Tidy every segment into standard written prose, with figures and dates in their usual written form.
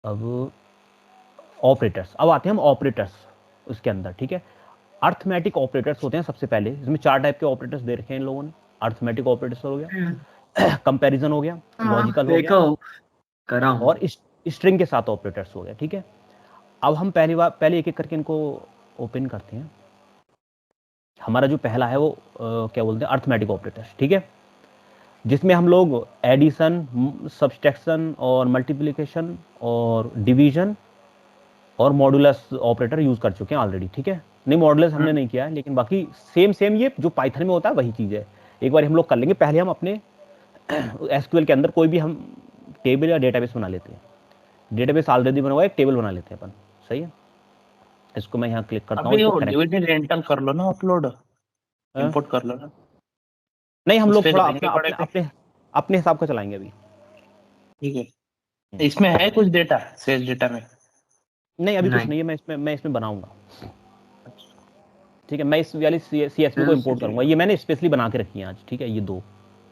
अब ऑपरेटर्स, अब आते हैं हम ऑपरेटर्स उसके अंदर, ठीक है। अर्थमेटिक ऑपरेटर्स होते हैं सबसे पहले, इसमें 4 टाइप के ऑपरेटर्स दे रखे हैं इन लोगों ने। अर्थमेटिक ऑपरेटर्स हो गया, कंपैरिजन हो गया, लॉजिकल हो गया, देखो कर रहा हूँ। और स्ट्रिंग के साथ ऑपरेटर्स हो गया, ठीक है। अब हम पहले एक एक करके इनको ओपन करते हैं। हमारा जो पहला है वो क्या बोलते हैं, अर्थमेटिक ऑपरेटर्स, ठीक है, जिसमें हम लोग एडिशन, सब्सट्रैक्शन और मल्टीप्लिकेशन और डिवीजन और मॉडुलस ऑपरेटर यूज कर चुके हैं ऑलरेडी, ठीक है। नहीं, मॉडुलस हमने नहीं किया है, लेकिन बाकी सेम ये जो पाइथन में होता है वही चीज़ है। एक बार हम लोग कर लेंगे। पहले हम अपने एसक्यूएल के अंदर कोई भी हम टेबल या डेटाबेस बना लेते हैं। डेटाबेस ऑलरेडी बना हुआ है, एक टेबल बना लेते हैं अपन, सही है। इसको मैं यहाँ क्लिक करता हूँ, अभी इसको वो कनेक्ट। डिविडेंड रेंटल कर लो ना, अपलोड इंपोर्ट कर लो ना। नहीं, हम उस लोग पे थोड़ा जाएंगे अपना बड़े अपने पे। अपने अपने हिसाब का चलाएंगे अभी। ठीक है, इसमें है कुछ डेटा सेल्स डेटा में? नहीं, अभी कुछ नहीं है। मैं इसमें बनाऊंगा, ठीक है। मैं इस वाली CSV को इंपोर्ट करूंगा। ये मैंने स्पेशली बना के रखी है आज, ठीक है, ये 2।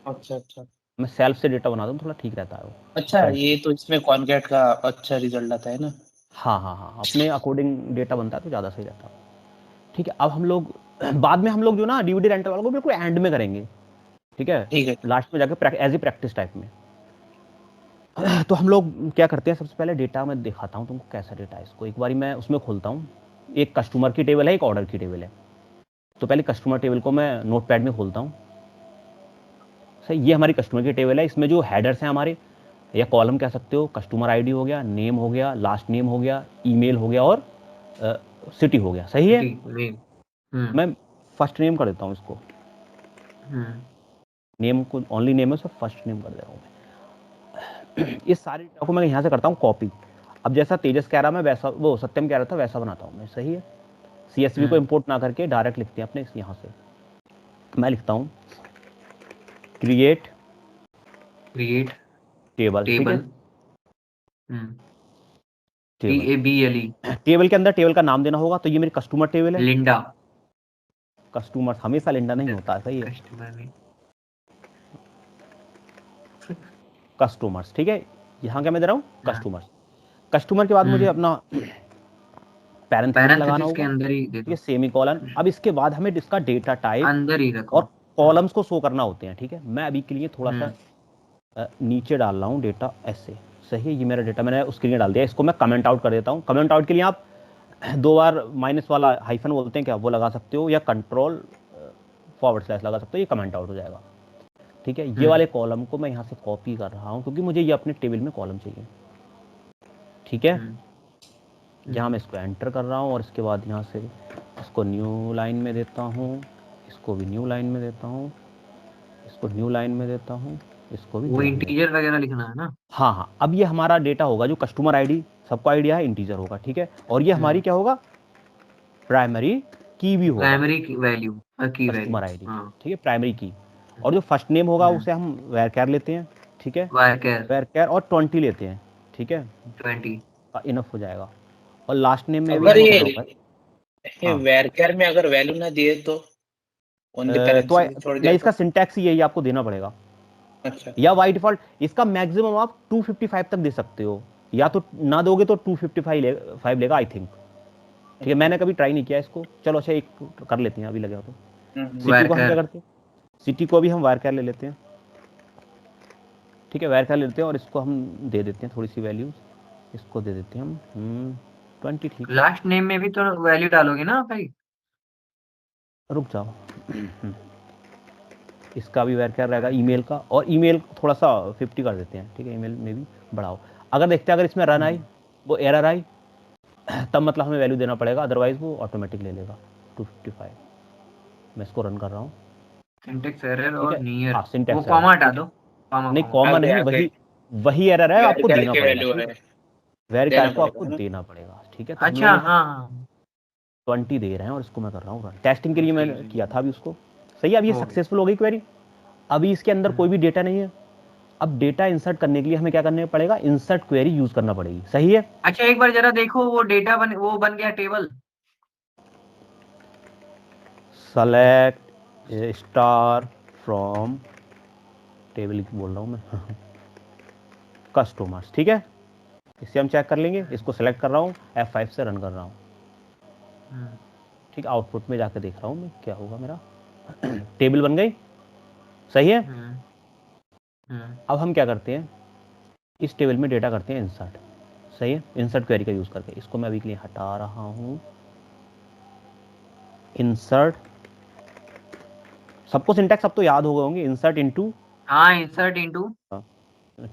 अच्छा अच्छा मैं सेल्फ से डेटा बना दूं, थोड़ा ठीक रहता है वो। अच्छा, फ्रंट ये तो इसमें कॉनकैट का अच्छा रिजल्ट आता है ना। हाँ, अपने अकॉर्डिंग डेटा बनता है तो ज़्यादा सही रहता है, ठीक है। अब हम लोग बाद में हम लोग जो ना डीवीडी रेंटल वालों को बिल्कुल एंड में करेंगे, ठीक है, ठीक है। लास्ट में जाके एज ए प्रैक्टिस टाइप में। तो हम लोग क्या करते हैं, सबसे पहले डेटा मैं दिखाता हूँ तुमको कैसा डेटा है। इसको एक बारी मैं उसमें खोलता हूँ। एक कस्टमर की टेबल है, एक ऑर्डर की टेबल है। तो पहले कस्टमर टेबल को मैं नोटपैड में खोलता हूँ। सही, ये हमारी कस्टमर की टेबल है। इसमें जो हेडर्स हैं हमारे, या कॉलम कह सकते हो, कस्टमर आईडी हो गया, नेम हो गया, लास्ट नेम हो गया, ईमेल हो गया, और सिटी हो गया, सही है। मैं फर्स्ट नेम कर देता हूँ इसको, नेम को ओनली नेम है, सब फर्स्ट नेम कर दे रहा हूँ मैं। इस सारे डेटा को मैं यहाँ से करता हूँ कॉपी। अब जैसा तेजस कह रहा, मैं वैसा, वो सत्यम कह रहा था वैसा बनाता हूँ मैं, सही है। CSV को इंपोर्ट ना करके डायरेक्ट लिखते हैं अपने यहाँ से। मैं लिखता हूँ क्रिएट टेबल, ठीक है। टेबल के अंदर टेबल का नाम देना होगा। तो ये मेरी कस्टमर टेबल है। लिंडा। कस्टमर हमेशा लिंडा नहीं होता है, सही है, कस्टमर्स, ठीक है। यहाँ क्या मैं दे रहा हूँ, कस्टमर्स। कस्टमर के बाद मुझे अपना पैरेंथेसिस लगाना के होगा, अंदर ही दे ठीक दो, है, सेमीकोलन। अब इसके बाद हमें इसका डेटा टाइप अंदर ही रखो। और कॉलम्स को शो करना होते हैं, ठीक है। मैं अभी के लिए थोड़ा सा नीचे डाल रहा हूँ डेटा ऐसे, सही है। ये मेरा डेटा मैंने उसके लिए डाल दिया। इसको मैं कमेंट आउट कर देता हूँ। कमेंट आउट के लिए आप 2 बार माइनस वाला हाइफन बोलते हैं क्या, वो लगा सकते हो, या कंट्रोल / लगा सकते हो, ये कमेंट आउट हो जाएगा, ठीक है। ये वाले कॉलम को मैं यहाँ से कॉपी कर रहा हूँ, क्योंकि मुझे ये अपने टेबल में कॉलम चाहिए, ठीक है। यहाँ मैं इसको एंटर कर रहा हूँ, और इसके बाद यहाँ से इसको न्यू लाइन में देता हूँ, इसको भी न्यू लाइन में देता हूँ, इसको न्यू लाइन में देता हूँ, इसको भी वो न्यू लाइन में। इंटीजर वगैरह लिखना है ना। हाँ, अब ये हमारा डेटा होगा, जो कस्टमर आईडी सबको आइडिया है, इंटीजर होगा, ठीक है। और ये हमारी क्या होगा, प्राइमरी की भी होगा, प्राइमरी वैल्यू की वैल्यू, कस्टमर आईडी, हाँ। ठीक है, प्राइमरी की। और जो फर्स्ट नेम होगा उसे हम वैरकैर लेते हैं, ठीक है, वारकर वैरकैर और 20 लेते हैं, ठीक है, 20। इनफ हो जाएगा। और लास्ट नेम में भी अगर हमें करना होगा। ये हाँ, वेरकर में अगर वैल्यू ना दिए तो ओनली करेंसी में छोड़ नहीं, दिया इसका तो? सिंटैक्स यही आपको देना पड़ेगा, अच्छा या बाई डिफॉल्ट इसका मैक्सिमम आप 255 तक दे सकते हो, या तो ना दोगे तो 255 लेगा, आई थिंक, ठीक है। मैंने कभी ट्राई नहीं किया इसको। चलो अच्छा, एक कर लेते हैं अभी लगे हो तो। सिटी को हम क्या वारकर। करते हैं, सिटी को भी हम वारकैर ले लेते हैं, ठीक है, वारकैर ले लेते हैं, और इसको हम दे देते हैं थोड़ी सी वैल्यूज, इसको दे देते हैं हम 20, ठीक है। लास्ट नेम में भी तो वैल्यू डालोगे ना भाई? रुक जाओ, इसका भी वारकैर रहेगा, ईमेल का, और ईमेल थोड़ा सा 50 कर देते हैं, ठीक है, ईमेल में भी बढ़ाओ। अगर देखते हैं अगर इसमें रन आई, वो एरर आई, तब मतलब हमें वैल्यू देना पड़ेगा, अदरवाइज वो ऑटोमेटिक ले लेगा 255। मैं इसको रन कर रहा हूँ, सिंटेक्स एरर ठीक और है। नियर। हाँ, वो सिंटैक्स एरर, कॉमा हटा ठीक है। दो, कॉमा नहीं, कॉमा। कॉमा आगे नहीं, आगे वही एरर है, आपको वेरकर देना की पड़ेगा, वैल्यू ठीक है, है। वेरिफायर देना को पड़ेगा आपको है ना। देना पड़ेगा, ठीक है। तो हम अच्छा, लोग इसको हाँ। 20 दे रहे हैं, और इसको मैं कर रहा हूँ रन। टेस्टिंग के लिए सही मैंने सही किया था अभी उसको, सही है। अब ये हो गया। सक्सेसफुल हो गई क्वेरी। अभी इसके अंदर कोई भी डेटा नहीं है। अब डेटा इंसर्ट करने के लिए हमें क्या करना पड़ेगा, इंसर्ट क्वेरी यूज करना पड़ेगी, सही है। अच्छा, एक बार जरा देखो वो डेटा वो बन गया table. Select star from table बोल रहा हूँ मैं, कस्टमर्स, ठीक है। इससे हम चेक कर लेंगे। इसको सेलेक्ट कर रहा हूँ, F5 से रन कर रहा हूँ। ठीक, आउटपुट में जाके देख रहा हूँ मैं क्या होगा मेरा। टेबल बन गई, सही है। अब हम क्या करते हैं, इस टेबल में डेटा करते हैं इंसर्ट, सही है। इंसर्ट क्वेरी का यूज करके इसको मैं अभी के लिए हटा रहा हूँ। इंसर्ट, सबको सिंटैक्स अब तो याद हो गए होंगे। इंसर्ट इनटू, हाँ, इंसर्ट इनटू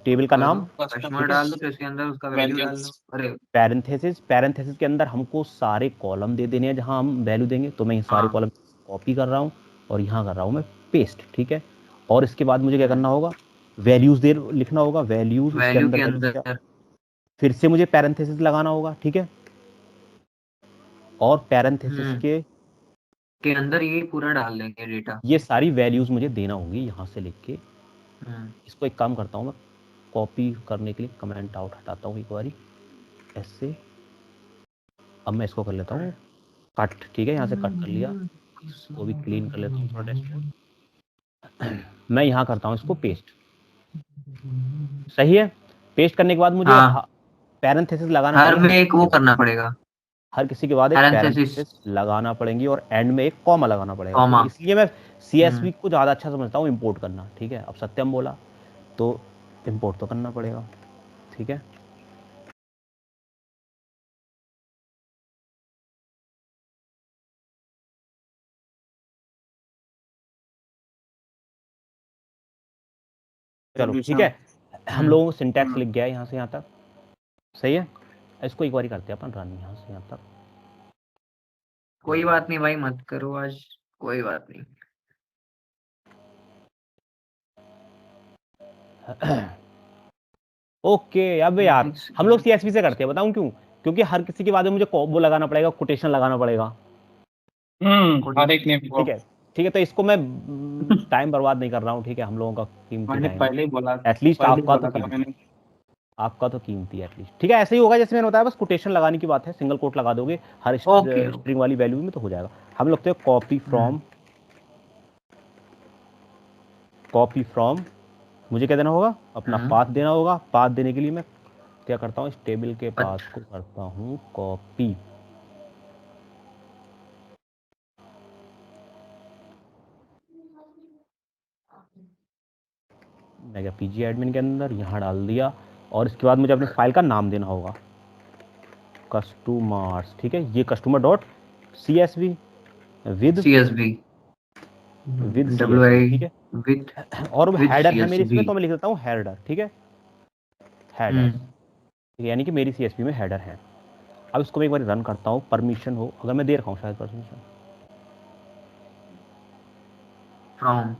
टेबल का नाम, कस्टमर डाल दो, फिर उसके अंदर उसका वैल्यू डाल दो। अरे पैरेंथेसिस, पैरेंथेसिस के अंदर हमको सारे कॉलम दे देने हैं जहां हम वैल्यू देंगे। तो मैं ये सारे हाँ। कॉलम कॉपी कर रहा हूँ और यहाँ कर रहा हूँ मैं पेस्ट, ठीक है। और इसके बाद मुझे क्या करना होगा, वैल्यूज दे लिखना होगा, वैल्यूज, उसके वैल्यू अंदर के वैल्यूज क्या, अंदर फिर से मुझे पैरेंथेसिस लगाना होगा, ठीक है। और पैरेंथेसिस के अंदर ये पूरा डाल देंगे डेटा। ये सारी वैल्यूज मुझे देना होगी यहाँ से लिख के। इसको एक काम करता हूँ मैं, कॉपी करने के लिए कमेंट आउट हटाता हूँ एक बारी ऐसे। अब मैं इसको कर लेता हूँ कट, ठीक है। यहाँ से कट कर लिया, इसको भी क्लीन कर लेता हूँ थोड़ा डैशबोर्ड। मैं यहाँ करता हूँ इसको पेस्ट, सही है। पेस्ट करने के बाद मुझे हाँ, पैरेंथेसिस लगाना हर पड़ेगा, में एक वो करना पड़ेगा, हर किसी के बाद एक पैरेंथेसिस, पैरेंथेसिस लगाना पड़ेंगी और एंड में एक कॉमा लगाना पड़ेगा। तो कॉमा। इसलिए मैं CSV को ज़्यादा अच्छा समझता हूँ इंपोर्ट करना, ठीक है। अब सत्यम बोला तो इंपोर्ट तो करना पड़ेगा, ठीक है। चलो ठीक है, हम लोगों को सिंटैक्स लिख गया है यहाँ से यहाँ तक, सही है। इसको एक बार करते हैं अपन रन यहाँ से यहाँ तक। कोई बात नहीं भाई, मत करो आज, कोई बात नहीं। ओके, अब यार हम लोग CSV से करते हैं, बताऊं क्यों? क्योंकि हर किसी के बाद में मुझे वो लगाना पड़ेगा, कोटेशन लगाना पड़ेगा। हर एक ने ठीक है, ठीक है। तो इसको मैं टाइम बर्बाद नहीं कर रहा हूँ, ठीक है। हम लोगों का कीमती मैंने टाइम, पहले ही बोला, एटलीस्ट पहले ही आपका तो बोला था कीमती, मैंने। आपका तो कीमती है एटलीस्ट, ठीक है। ऐसे ही होगा जैसे मैंने बताया, बस कोटेशन लगाने की बात है, सिंगल कोट लगा दोगे हर ओके। स्ट्रिंग वाली वैल्यू में तो हो जाएगा। हम लोग तो कॉपी फ्रॉम, मुझे क्या देना होगा, अपना पाथ देना होगा। पाथ देने के लिए मैं क्या करता हूँ, इस टेबल के पाथ को करता हूँ कॉपी, मैं क्या PG एडमिन के अंदर यहाँ डाल दिया। और इसके बाद मुझे अपने फाइल का नाम देना होगा, कस्टमर्स, ठीक है। ये customer dot CSV with CSV, CSV, ठीक है। विद और हेडर है मेरी इसमें, CSV। तो मैं लिख देता हूँ हेडर, ठीक है। हेडर, यानी कि मेरी CSV में हेडर है। अब इसको मैं एक बार रन करता हूँ, परमिशन हो, अगर मैं दे रखा हूँ शायद परमिशन। फ्रॉम,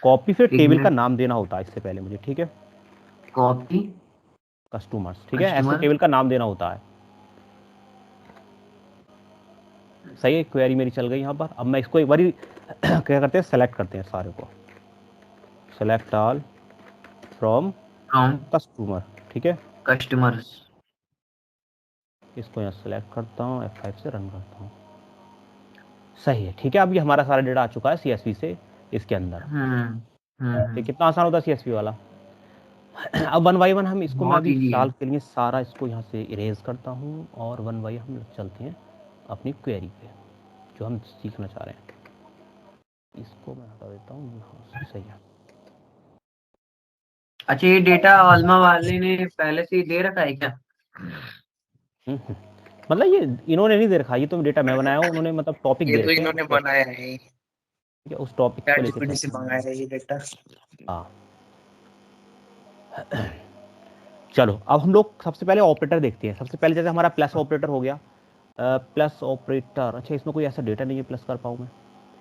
कॉपी फिर एक टेबल का मिनट, नाम देना होता है इससे पहले मुझे, ठीक है। कॉपी कस्टमर्स, ठीक है, ऐसे कस्टमर, टेबल का नाम देना होता है, सही है। क्वेरी मेरी चल गई यहाँ पर। अब मैं इसको एक बार क्या करते हैं, सेलेक्ट करते हैं सारे को, सेलेक्ट ऑल फ्रॉम कस्टमर, ठीक है। कस्टमर्स। इसको यहाँ सेलेक्ट करता हूँ, F5 से रन करता हूँ, सही है, ठीक है। अब ये हमारा सारा डेटा आ चुका है CSV से इसके अंदर। ये कितना आसान होता है CSV वाला। अब वन बाई वन हम इसको, मैं बहुत अभी इजी है। सॉल्व के लिए सारा इसको यहाँ से इरेज करता हूँ और वन बाई हम चलते हैं अपनी क्वेरी पे जो हम सीखना चाह रहे हैं। इसको मैं हटा देता हूँ यहाँ से, सही है। अच्छा, ये डेटा आलमा वाले ने पहले से ही दे रखा है क्या? मतलब ये इन्होंने नहीं दे रखा, ये तो डेटा मैं बनाया हूँ, उन्होंने मतलब टॉपिक ये दे तो रखे हैं, इन्होंने बनाया है, ठीक है। उस टॉपिक को चैट लेके जीपीटी से चलते हैं। मंगाया है ये डेटा। हाँ, चलो अब हम लोग सबसे पहले ऑपरेटर देखते हैं। सबसे पहले जैसे हमारा प्लस ऑपरेटर हो गया, प्लस ऑपरेटर। अच्छा, इसमें कोई ऐसा डेटा नहीं है प्लस कर पाऊँ मैं।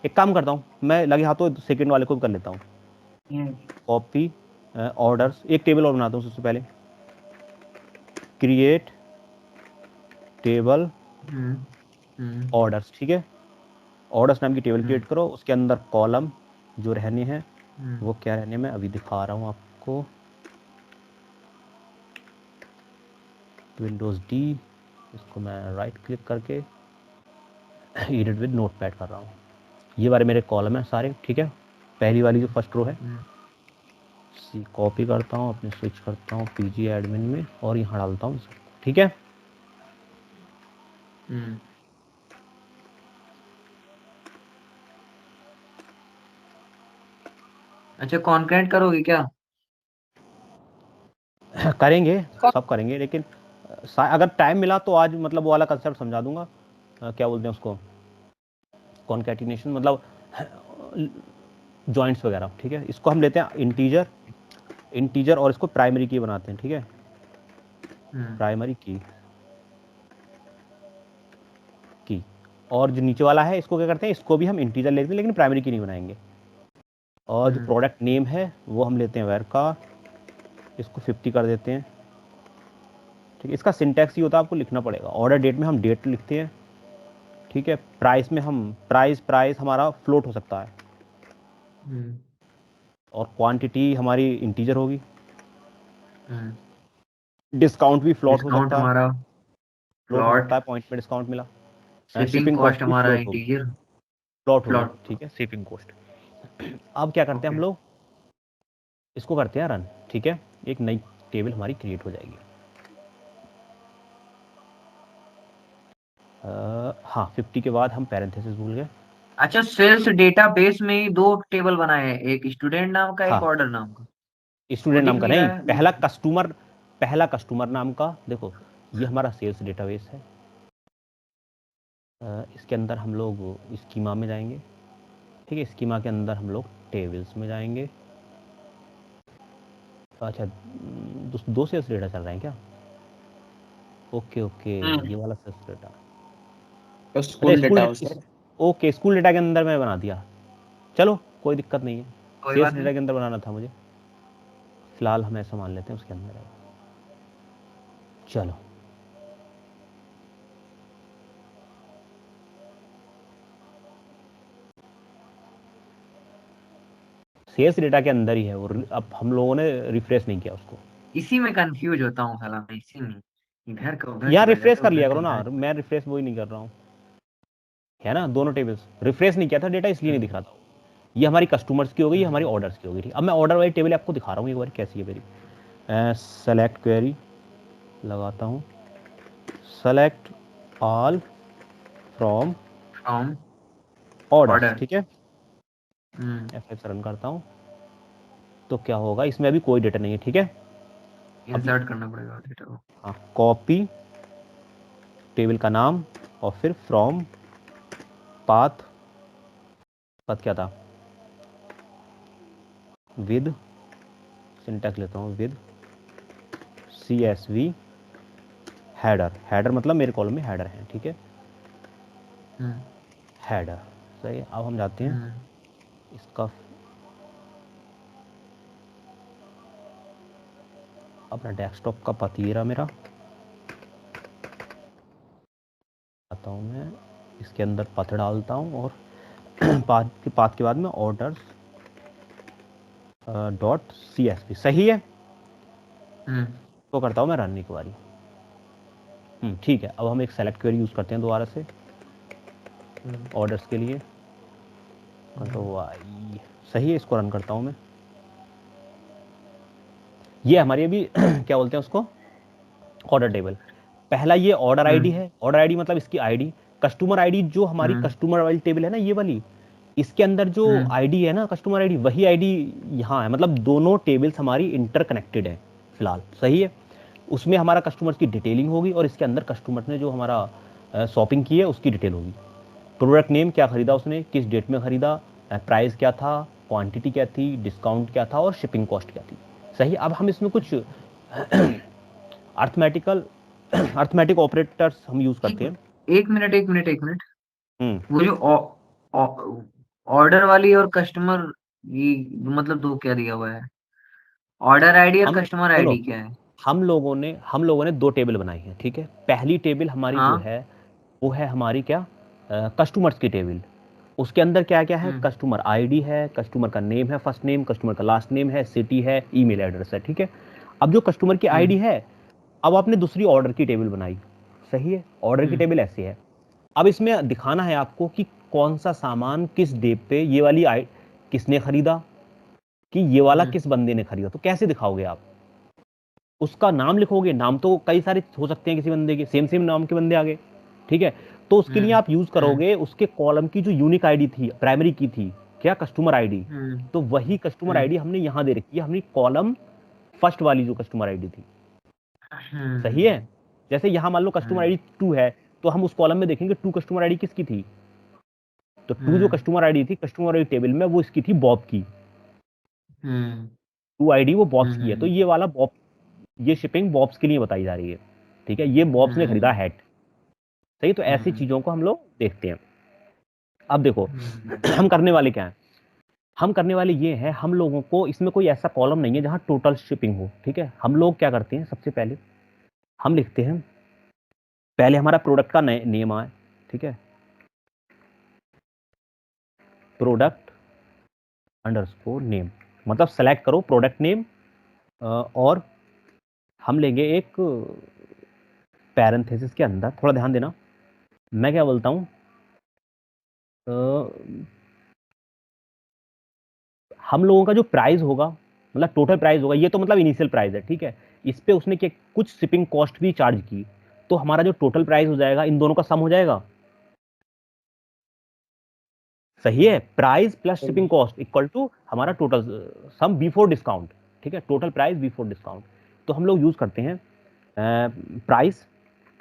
एक काम करता हूँ, मैं लगे हाथों सेकंड वाले को भी कर लेता हूँ, कॉपी ऑर्डर्स, एक टेबल और बनाता हूँ सबसे पहले, क्रिएट टेबल ऑर्डर्स, ठीक है। ऑर्डर्स नाम की टेबल क्रिएट करो, उसके अंदर कॉलम जो रहने हैं वो क्या रहने, में अभी दिखा रहा हूँ आपको, विंडोज D, इसको मैं राइट क्लिक करके एडिट विद नोटपैड कर रहा हूँ। ये वाले मेरे कॉलम है सारे, ठीक है। पहली वाली जो फर्स्ट रो है, कॉपी करता हूँ, अपने स्विच करता हूँ पीजी एडमिन में और यहाँ डालता हूँ, ठीक है। अच्छा कॉन्करेंट करोगे क्या? करेंगे, सब करेंगे, लेकिन अगर टाइम मिला तो आज मतलब वो वाला कंसेप्ट समझा दूंगा, क्या बोलते हैं उसको, कॉन्कैटिनेशन, मतलब जॉइंट्स वगैरह, ठीक है। इसको हम लेते हैं इंटीजर और इसको प्राइमरी की बनाते हैं, ठीक है। प्राइमरी की और जो नीचे वाला है इसको क्या करते हैं, इसको भी हम इंटीजर लेते हैं लेकिन प्राइमरी की नहीं बनाएंगे। और जो प्रोडक्ट नेम है वो हम लेते हैं वेर का, इसको 50 कर देते हैं, ठीक है। इसका सिंटैक्स ये होता है, आपको लिखना पड़ेगा। ऑर्डर डेट में हम डेट लिखते हैं, ठीक है। प्राइस में हम प्राइस हमारा फ्लोट हो सकता है, और क्वांटिटी हमारी इंटीजर होगी। डिस्काउंट भी फ्लोट हो डिस्काउंट सकता है, हमारा फ्लोट हो फ्लॉट, सकता है, पॉइंट में डिस्काउंट मिला। शिपिंग शिपिंग कॉस्ट कॉस्ट भी हमारा फ्लोट होगी, इंटीजर फ्लोट होगी, फ्लॉट। ठीक है, शिपिंग कॉस्ट। अब क्या करते हैं हम लोग, इसको करते हैं रन, ठीक है। एक नई टेबल हमारी क्रिएट हो जाएगी। हाँ 50 के बाद हम पैरेंथेसिस भूल गए। अच्छा सेल्स डेटाबेस में ही दो टेबल बनाए हैं, एक स्टूडेंट नाम का, एक हाँ, ऑर्डर नाम का। वो स्टूडेंट दिख नाम का नहीं नहीं, रहा है। पहला कस्टमर नाम का। देखो ये हमारा सेल्स डेटाबेस है, इसके अंदर हम लोग स्कीमा में जाएंगे, ठीक है। स्कीमा के अंदर हम लोग टेबल्स में जाएंगे। अच्छा दो सेल्स डेटा चल रहे हैं क्या? ओके ओके, ये वाला सेल्स डेटा, तो अच्छा स्कूल डेटा हो सर। ओके, स्कूल डेटा के अंदर मैं बना दिया, चलो कोई दिक्कत नहीं है। कोई सेल्स बात नहीं। डेटा के अंदर बनाना था मुझे, फिलहाल हम ऐसा मान लेते हैं उसके अंदर है। चलो सेल्स डेटा के अंदर ही है वो, अब हम लोगों ने रिफ्रेश नहीं किया उसको। इसी में कंफ्यूज होता हूँ साला मैं, इसी में इधर का उधर यहाँ चला रिफ्रेश जाता है, कर उधर लिया का करो ना, इधर। मैं रिफ्रेश वही नहीं कर रहा हूँ, है ना। दोनों टेबल्स रिफ्रेश नहीं किया था, डेटा इसलिए नहीं दिख रहा था। ये हमारी कस्टमर्स की हो गई, ये हमारी ऑर्डर्स की हो गई, ठीक। अब मैं ऑर्डर वाली टेबल आपको दिखा रहा हूँ एक बार कैसी है मेरी। सेलेक्ट क्वेरी लगाता हूँ, select all from from orders, order. ठीक है। F5 से रन करता हूँ तो क्या होगा, इसमें अभी कोई डेटा नहीं है, ठीक है। अब इंसर्ट करना पड़ेगा डेटा को। हाँ, कॉपी टेबल का नाम और फिर फ्रॉम पाथ क्या था, विद सिंटैक्स लेता हूँ, विद CSV हेडर मतलब मेरे कॉलम में हेडर है, ठीक है। हेडर सही है। अब हम जाते हैं इसका अपना डेस्कटॉप का पथ ये रहा मेरा, आता हूँ मैं इसके अंदर पथ डालता हूँ और पाथ के बाद में ऑर्डर्स डॉट CSV, सही है। तो करता हूँ मैं रन एक बारी, ठीक है। अब हम एक सेलेक्ट क्वेरी यूज़ करते हैं दोबारा से ऑर्डर्स के लिए, तो वाई सही है। इसको रन करता हूँ मैं, ये हमारी अभी क्या बोलते हैं उसको, ऑर्डर टेबल। पहला ये ऑर्डर आईडी है, ऑर्डर आईडी मतलब इसकी आईडी, कस्टमर आईडी जो हमारी कस्टमर वाली टेबल है ना ये वाली, इसके अंदर जो आईडी है ना कस्टमर आईडी, वही आईडी यहाँ है, मतलब दोनों टेबल्स हमारी इंटरकनेक्टेड है फिलहाल, सही है। उसमें हमारा कस्टमर्स की डिटेलिंग होगी और इसके अंदर कस्टमर ने जो हमारा शॉपिंग की है उसकी डिटेल होगी। प्रोडक्ट नेम क्या खरीदा उसने, किस डेट में खरीदा, प्राइस क्या था, क्वांटिटी क्या थी, डिस्काउंट क्या था और शिपिंग कॉस्ट क्या थी, सही। अब हम इसमें कुछ अर्थमेटिकल अर्थमेटिक ऑपरेटर्स हम यूज करते हैं। एक मिनट एक मिनट एक मिनट। हम्म, वो जो ऑर्डर वाली और कस्टमर, ये मतलब दो क्या दिया हुआ है? ऑर्डर आईडी और हम कस्टमर सुनो, आईडी क्या है? हम लोगों ने दो टेबल बनाई है, ठीक है। पहली टेबल हमारी जो हाँ। है वो है हमारी क्या, कस्टमर्स की टेबल। उसके अंदर क्या क्या है, हम्म कस्टमर आईडी है, कस्टमर का नेम है, फर्स्ट नेम, कस्टमर का लास्ट नेम है, सिटी है, ईमेल एड्रेस है, ठीक है। अब जो कस्टमर की आईडी हम्म है, अब आपने दूसरी ऑर्डर की टेबल बनाई, सही है। ऑर्डर की हम्म टेबल ऐसी है, अब इसमें दिखाना है आपको कि कौन सा सामान किस डेट पे, ये वाली किसने खरीदा, कि ये वाला किस बंदे ने खरीदा, तो कैसे दिखाओगे आप? उसका नाम लिखोगे, नाम तो कई सारे हो सकते हैं किसी बंदे के, सेम सेम नाम के बंदे आ गए, ठीक है, तो उसके लिए आप यूज करोगे उसके कॉलम की जो यूनिक आईडी थी, प्राइमरी की थी क्या, कस्टमर आईडी, तो वही कस्टमर आईडी हमने यहां दे रखी है, हमने कॉलम फर्स्ट वाली जो कस्टमर आईडी थी, सही है। जैसे यहां मान लो कस्टमर आईडी 2 है, तो हम उस कॉलम में देखेंगे 2 कस्टमर आईडी किसकी थी, तो 2 जो कस्टमर आईडी थी कस्टमर आईडी टेबल में, वो इसकी थी बॉब की, 2 आईडी वो बॉब्स की है, तो ये वाला बॉब, ये शिपिंग बॉब्स के लिए बताई जा रही है, ठीक है, ये बॉब्स ने खरीदा हैट, सही। तो ऐसी चीजों को हम लोग देखते हैं। अब देखो हम करने वाले क्या है, हम करने वाले ये है, हम लोगों को इसमें कोई ऐसा कॉलम नहीं है जहां टोटल शिपिंग हो, ठीक है। हम लोग क्या करते हैं, सबसे पहले हम लिखते हैं, पहले हमारा प्रोडक्ट का नेम आए, ठीक है, प्रोडक्ट अंडरस्कोर नेम, मतलब सेलेक्ट करो प्रोडक्ट नेम, और हम लेंगे एक पैरेंथेसिस के अंदर, थोड़ा ध्यान देना, मैं क्या बोलता हूं, हम लोगों का जो प्राइस होगा, मतलब टोटल प्राइस होगा, ये तो मतलब इनिशियल प्राइस है, ठीक है, इस पे उसने क्या कुछ शिपिंग कॉस्ट भी चार्ज की, तो हमारा जो टोटल प्राइस हो जाएगा इन दोनों का सम हो जाएगा, सही है, price plus shipping cost equal to हमारा टोटल सम बिफोर डिस्काउंट, ठीक है, टोटल प्राइस बिफोर डिस्काउंट। तो हम लोग यूज करते हैं प्राइस,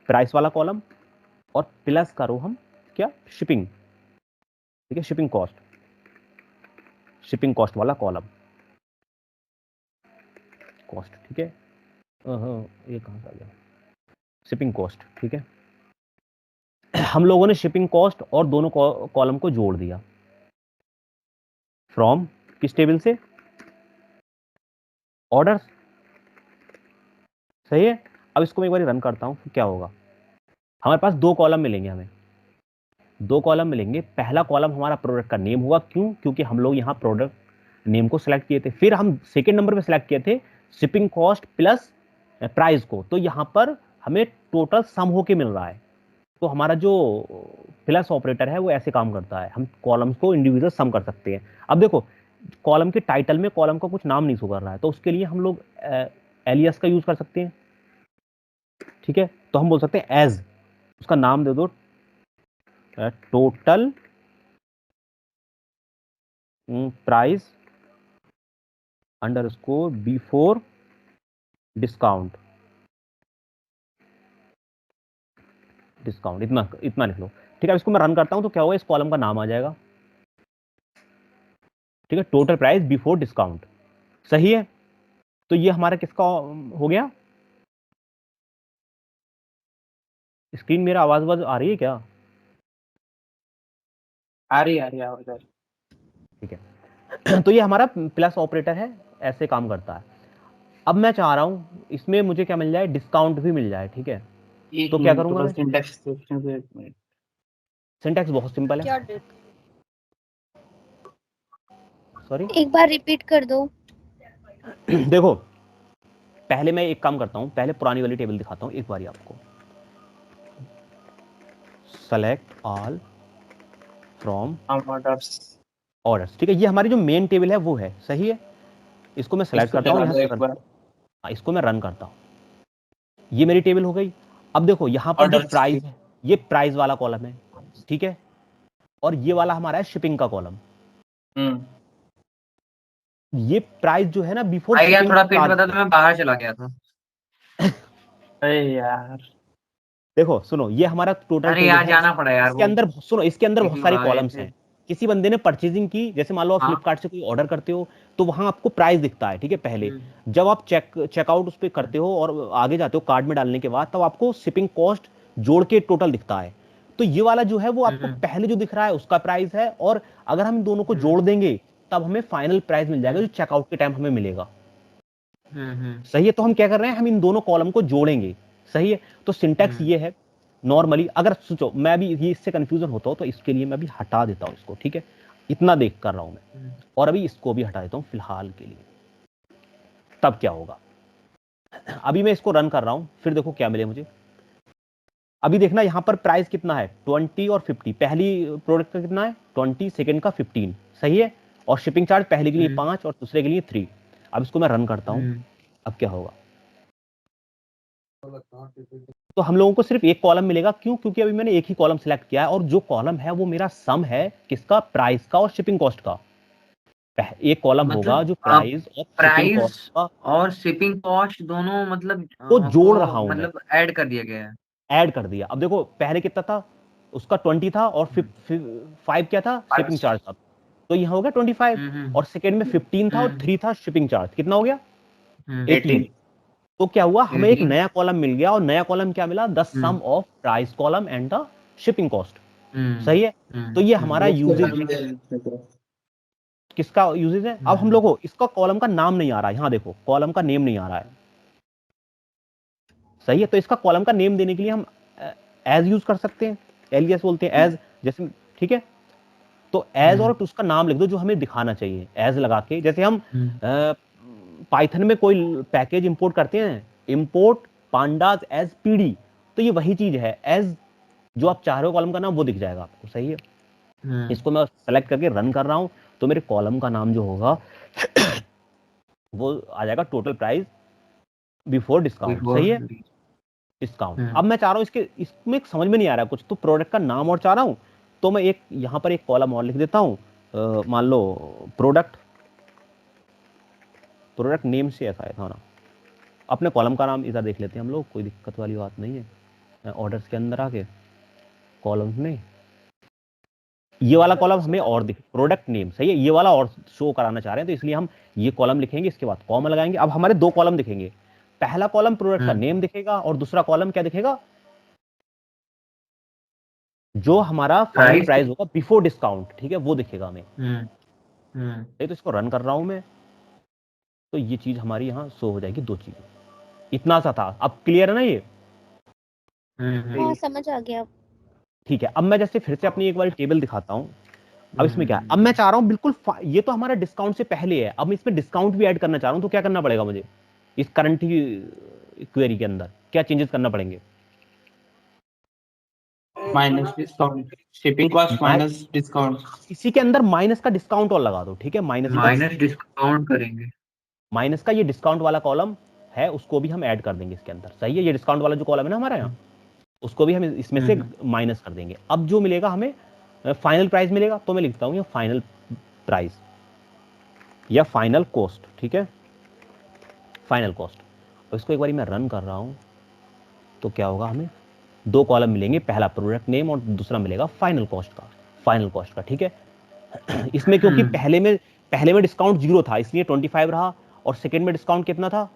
प्राइस वाला कॉलम, और प्लस करो हम क्या, शिपिंग, ठीक है, शिपिंग कॉस्ट, शिपिंग कॉस्ट वाला कॉलम, कॉस्ट, ठीक है, ये कहां से आ गया, शिपिंग कॉस्ट, ठीक है। हम लोगों ने शिपिंग कॉस्ट और दोनों कॉलम को जोड़ दिया, फ्रॉम किस टेबल से, ऑर्डर, सही है। अब इसको मैं एक बार रन करता हूं, फिर क्या होगा, हमारे पास 2 कॉलम मिलेंगे, हमें 2 कॉलम मिलेंगे, पहला कॉलम हमारा प्रोडक्ट का नेम होगा, क्यों, क्योंकि हम लोग यहाँ प्रोडक्ट नेम को सिलेक्ट किए थे, फिर हम सेकेंड नंबर पे सिलेक्ट किए थे शिपिंग कॉस्ट प्लस प्राइस को, तो यहां पर हमें टोटल सम होके मिल रहा है, तो हमारा जो प्लस ऑपरेटर है वो ऐसे काम करता है, हम कॉलम्स को इंडिविजुअल सम कर सकते हैं। अब देखो कॉलम के टाइटल में कॉलम का कुछ नाम नहीं शो कर रहा है, तो उसके लिए हम लोग एलियस का यूज कर सकते हैं, ठीक है, तो हम बोल सकते हैं एज, उसका नाम दे दो total price underscore before discount, discount, इतना इतना लिख लो, ठीक है। अब इसको मैं रन करता हूं तो क्या होगा, इस कॉलम का नाम आ जाएगा, ठीक है, टोटल प्राइस बिफोर डिस्काउंट, सही है। तो ये हमारा किसका हो गया, स्क्रीन मेरा आवाज आ रही है क्या, आ रही है, ठीक है। तो ये हमारा प्लस ऑपरेटर है, ऐसे काम करता है। अब मैं चाह रहा हूं इसमें मुझे क्या मिल जाए, डिस्काउंट भी मिल जाए, ठीक है, तो क्या करूंगा मैं, सिंटैक्स बहुत सिंपल है, सॉरी एक बार रिपीट कर दो। देखो पहले मैं एक काम करता हूं, पहले पुरानी वाली टेबल दिखाता हूं एक बारी आपको, सेलेक्ट ऑल फ्रॉम ऑर्डर्स, ठीक है, ये हमारी जो मेन टेबल है वो है, सही है, इसको मैं सेलेक्ट करता हूं, इसको मैं रन करता हूं, ये मेरी टेबल हो गई। अब देखो यहां पर जो प्राइस है, ये प्राइस वाला कॉलम है, ठीक है, और ये वाला हमारा है शिपिंग का कॉलम, ये प्राइस जो है ना बिफोर शिपिंग, थोड़ा पेट बता, तो मैं बाहर चला गया था, अरे यार, देखो सुनो, ये हमारा टोटल अरे यार जाना पड़ा यार, इसके अंदर सुनो, इसके अंदर बहुत सारे कॉलम्स थे। हैं, किसी बंदे ने परचेजिंग की, जैसे मान लो आप फ्लिपकार्ट से कोई ऑर्डर करते हो, तो वहां आपको प्राइस दिखता है, ठीक है, पहले जब आप चेकआउट उस पर करते हो और आगे जाते हो कार्ड में डालने के बाद, तब आपको शिपिंग कॉस्ट जोड़ के टोटल दिखता है, तो ये वाला जो है वो आपको पहले जो दिख रहा है उसका प्राइस है, और अगर हम इन दोनों को जोड़ देंगे तब हमें फाइनल प्राइस मिल जाएगा जो चेकआउट के टाइम हमें मिलेगा, सही है। तो हम क्या कर रहे हैं, हम इन दोनों कॉलम को जोड़ेंगे, सही है। तो सिंटैक्स ये है, नॉर्मली अगर सोचो मैं भी ये इससे कंफ्यूजन होता हूं तो इसके लिए मैं भी हटा देता हूं इसको, ठीक है, इतना देख कर रहा हूं मैं, और अभी इसको भी हटा देता हूं फिलहाल के लिए, तब क्या होगा, अभी मैं इसको रन कर रहा हूं, फिर देखो क्या मिले मुझे। अभी देखना यहां पर प्राइस कितना है, 20 और 50, पहली प्रोडक्ट का कितना है 20, सेकंड का 15, सही है, और शिपिंग चार्ज पहले के लिए 5 और दूसरे के लिए 3। अब इसको मैं रन करता हूँ, अब क्या होगा, तो हम लोगों को सिर्फ एक कॉलम मिलेगा। क्यों? क्योंकि अभी मैंने एक ही कॉलम सिलेक्ट किया है और जो कॉलम है वो मेरा सम है किसका, प्राइस का और शिपिंग कॉस्ट का। एक कॉलम होगा जो प्राइस और शिपिंग प्राइस कॉस्ट का और शिपिंग कॉस्ट दोनों मतलब को जोड़ रहा हूं मैं, मतलब ऐड कर दिया गया है। ऐड कर दिया। अब देखो पहले कितना था, उसका 20 था और 5 क्या था, शिपिंग चार्ज था, तो यहाँ हो गया 25। और सेकेंड में 15 था और 3 था शिपिंग चार्ज, कितना हो गया 18। तो क्या हुआ, हमें एक नया कॉलम मिल गया और नया कॉलम क्या मिला, the sum of price column and the shipping cost. सही है, तो ये हमारा यूजेज है। किसका यूजेज है? अब हम लोग को इसका कॉलम का नाम नहीं आ रहा है, यहाँ देखो कॉलम का नेम नहीं आ रहा है। सही है, तो इसका कॉलम का नेम देने के लिए हम एज यूज कर सकते हैं, एलियास बोलते हैं एज, जैसे ठीक है। तो एज और उसका नाम लिख दो जो हमें दिखाना चाहिए, एज लगा के। जैसे हम पाइथन में कोई पैकेज इंपोर्ट करते हैं, इंपोर्ट पांडास एज पीडी, तो ये वही चीज है, एज जो आप चाह रहे हो कॉलम का नाम वो दिख जाएगा आपको। सही है, इसको मैं सेलेक्ट करके रन कर रहा हूं, तो मेरे कॉलम का नाम जो होगा वो आ जाएगा टोटल प्राइस बिफोर डिस्काउंट। सही है, डिस्काउंट। अब मैं चाह रहा हूं इसमें समझ में नहीं आ रहा है कुछ, तो प्रोडक्ट का नाम और चाह रहा हूं, तो मैं एक यहां पर एक कॉलम और लिख देता हूं, मान लो प्रोडक्ट नेम से ऐसा था ना। अपने कॉलम का नाम इधर देख लेते हैं हम लोग, कोई दिक्कत वाली बात नहीं है। ऑर्डर्स के अंदर आके कॉलम्स में ये वाला कॉलम हमें और दिख, प्रोडक्ट नेम। सही है, ये वाला और शो कराना चाह रहे हैं, तो इसलिए हम ये कॉलम लिखेंगे, इसके बाद कॉमा लगाएंगे। अब हमारे दो कॉलम दिखेंगे, पहला कॉलम प्रोडक्ट का नेम दिखेगा और दूसरा कॉलम क्या दिखेगा, जो हमारा फाइनल प्राइस होगा बिफोर डिस्काउंट। ठीक है, वो दिखेगा हमें। तो इसको रन कर रहा हूं मैं, तो ये चीज हमारी यहाँ शो हो जाएगी, दो चीजें। इतना सा था, अब क्लियर है ना ये? हाँ समझ आ गया। ठीक है, अब मैं जैसे फिर से अपनी एक बार टेबल दिखाता हूँ। अब इसमें क्या है, अब मैं चाह रहा हूँ बिल्कुल ये तो हमारा डिस्काउंट से पहले है, अब इसमें डिस्काउंट भी ऐड करना चाह रहा हूँ, तो क्या करना पड़ेगा मुझे इस करंट क्वेरी के अंदर, क्या चेंजेस करना पड़ेंगे? Minus discount, shipping cost minus discount, इसी के अंदर माइनस का डिस्काउंट और लगा दो। ठीक है, माइनस डिस्काउंट करेंगे, माइनस का ये डिस्काउंट वाला कॉलम है, उसको भी हम ऐड कर देंगे इसके अंदर। सही है, ये डिस्काउंट वाला जो कॉलम है ना हमारे यहाँ, उसको भी हम इसमें से माइनस कर देंगे। अब जो मिलेगा हमें फाइनल प्राइस मिलेगा, तो मैं लिखता हूँ ये फाइनल प्राइस या फाइनल कॉस्ट। ठीक है, फाइनल कॉस्ट। और इसको एक बार मैं रन कर रहा हूँ, तो क्या होगा, हमें दो कॉलम मिलेंगे, पहला प्रोडक्ट नेम और दूसरा मिलेगा फाइनल कॉस्ट का। ठीक है, इसमें क्योंकि पहले में डिस्काउंट 0 था, इसलिए 25 रहा, और सेकेंड में डिस्काउंट कितना था,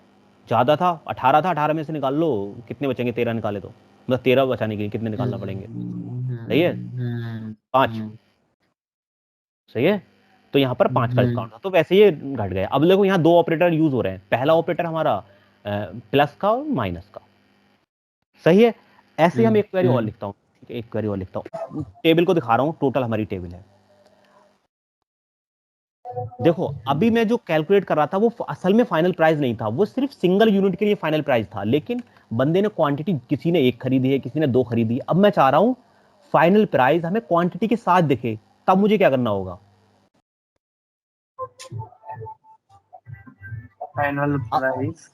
ज्यादा था, 18 था। 18 में से निकाल लो, कितने बचेंगे, 13 निकाले तो, मतलब 13 बचाने के लिए कितने निकालना पड़ेंगे? सही है, 5। सही है, तो यहाँ पर 5 का डिस्काउंट था, तो वैसे ये घट गया। अब देखो यहाँ दो ऑपरेटर यूज हो रहे हैं, पहला ऑपरेटर हमारा प्लस का और माइनस का। सही है, ऐसे हम एक क्वेरी और लिखता हूँ। ठीक है, एक क्वेरी और लिखता हूँ, टेबल को दिखा रहा हूँ, टोटल हमारी टेबल है। देखो अभी मैं जो कैलकुलेट कर रहा था वो असल में फाइनल प्राइस नहीं था, वो सिर्फ सिंगल यूनिट के लिए फाइनल प्राइस था, लेकिन बंदे ने क्वांटिटी, किसी ने 1 खरीदी है, किसी ने 2 खरीदी है। अब मैं चाह रहा हूं फाइनल प्राइस हमें क्वांटिटी के साथ दिखे, तब मुझे क्या करना होगा, फाइनल प्राइस।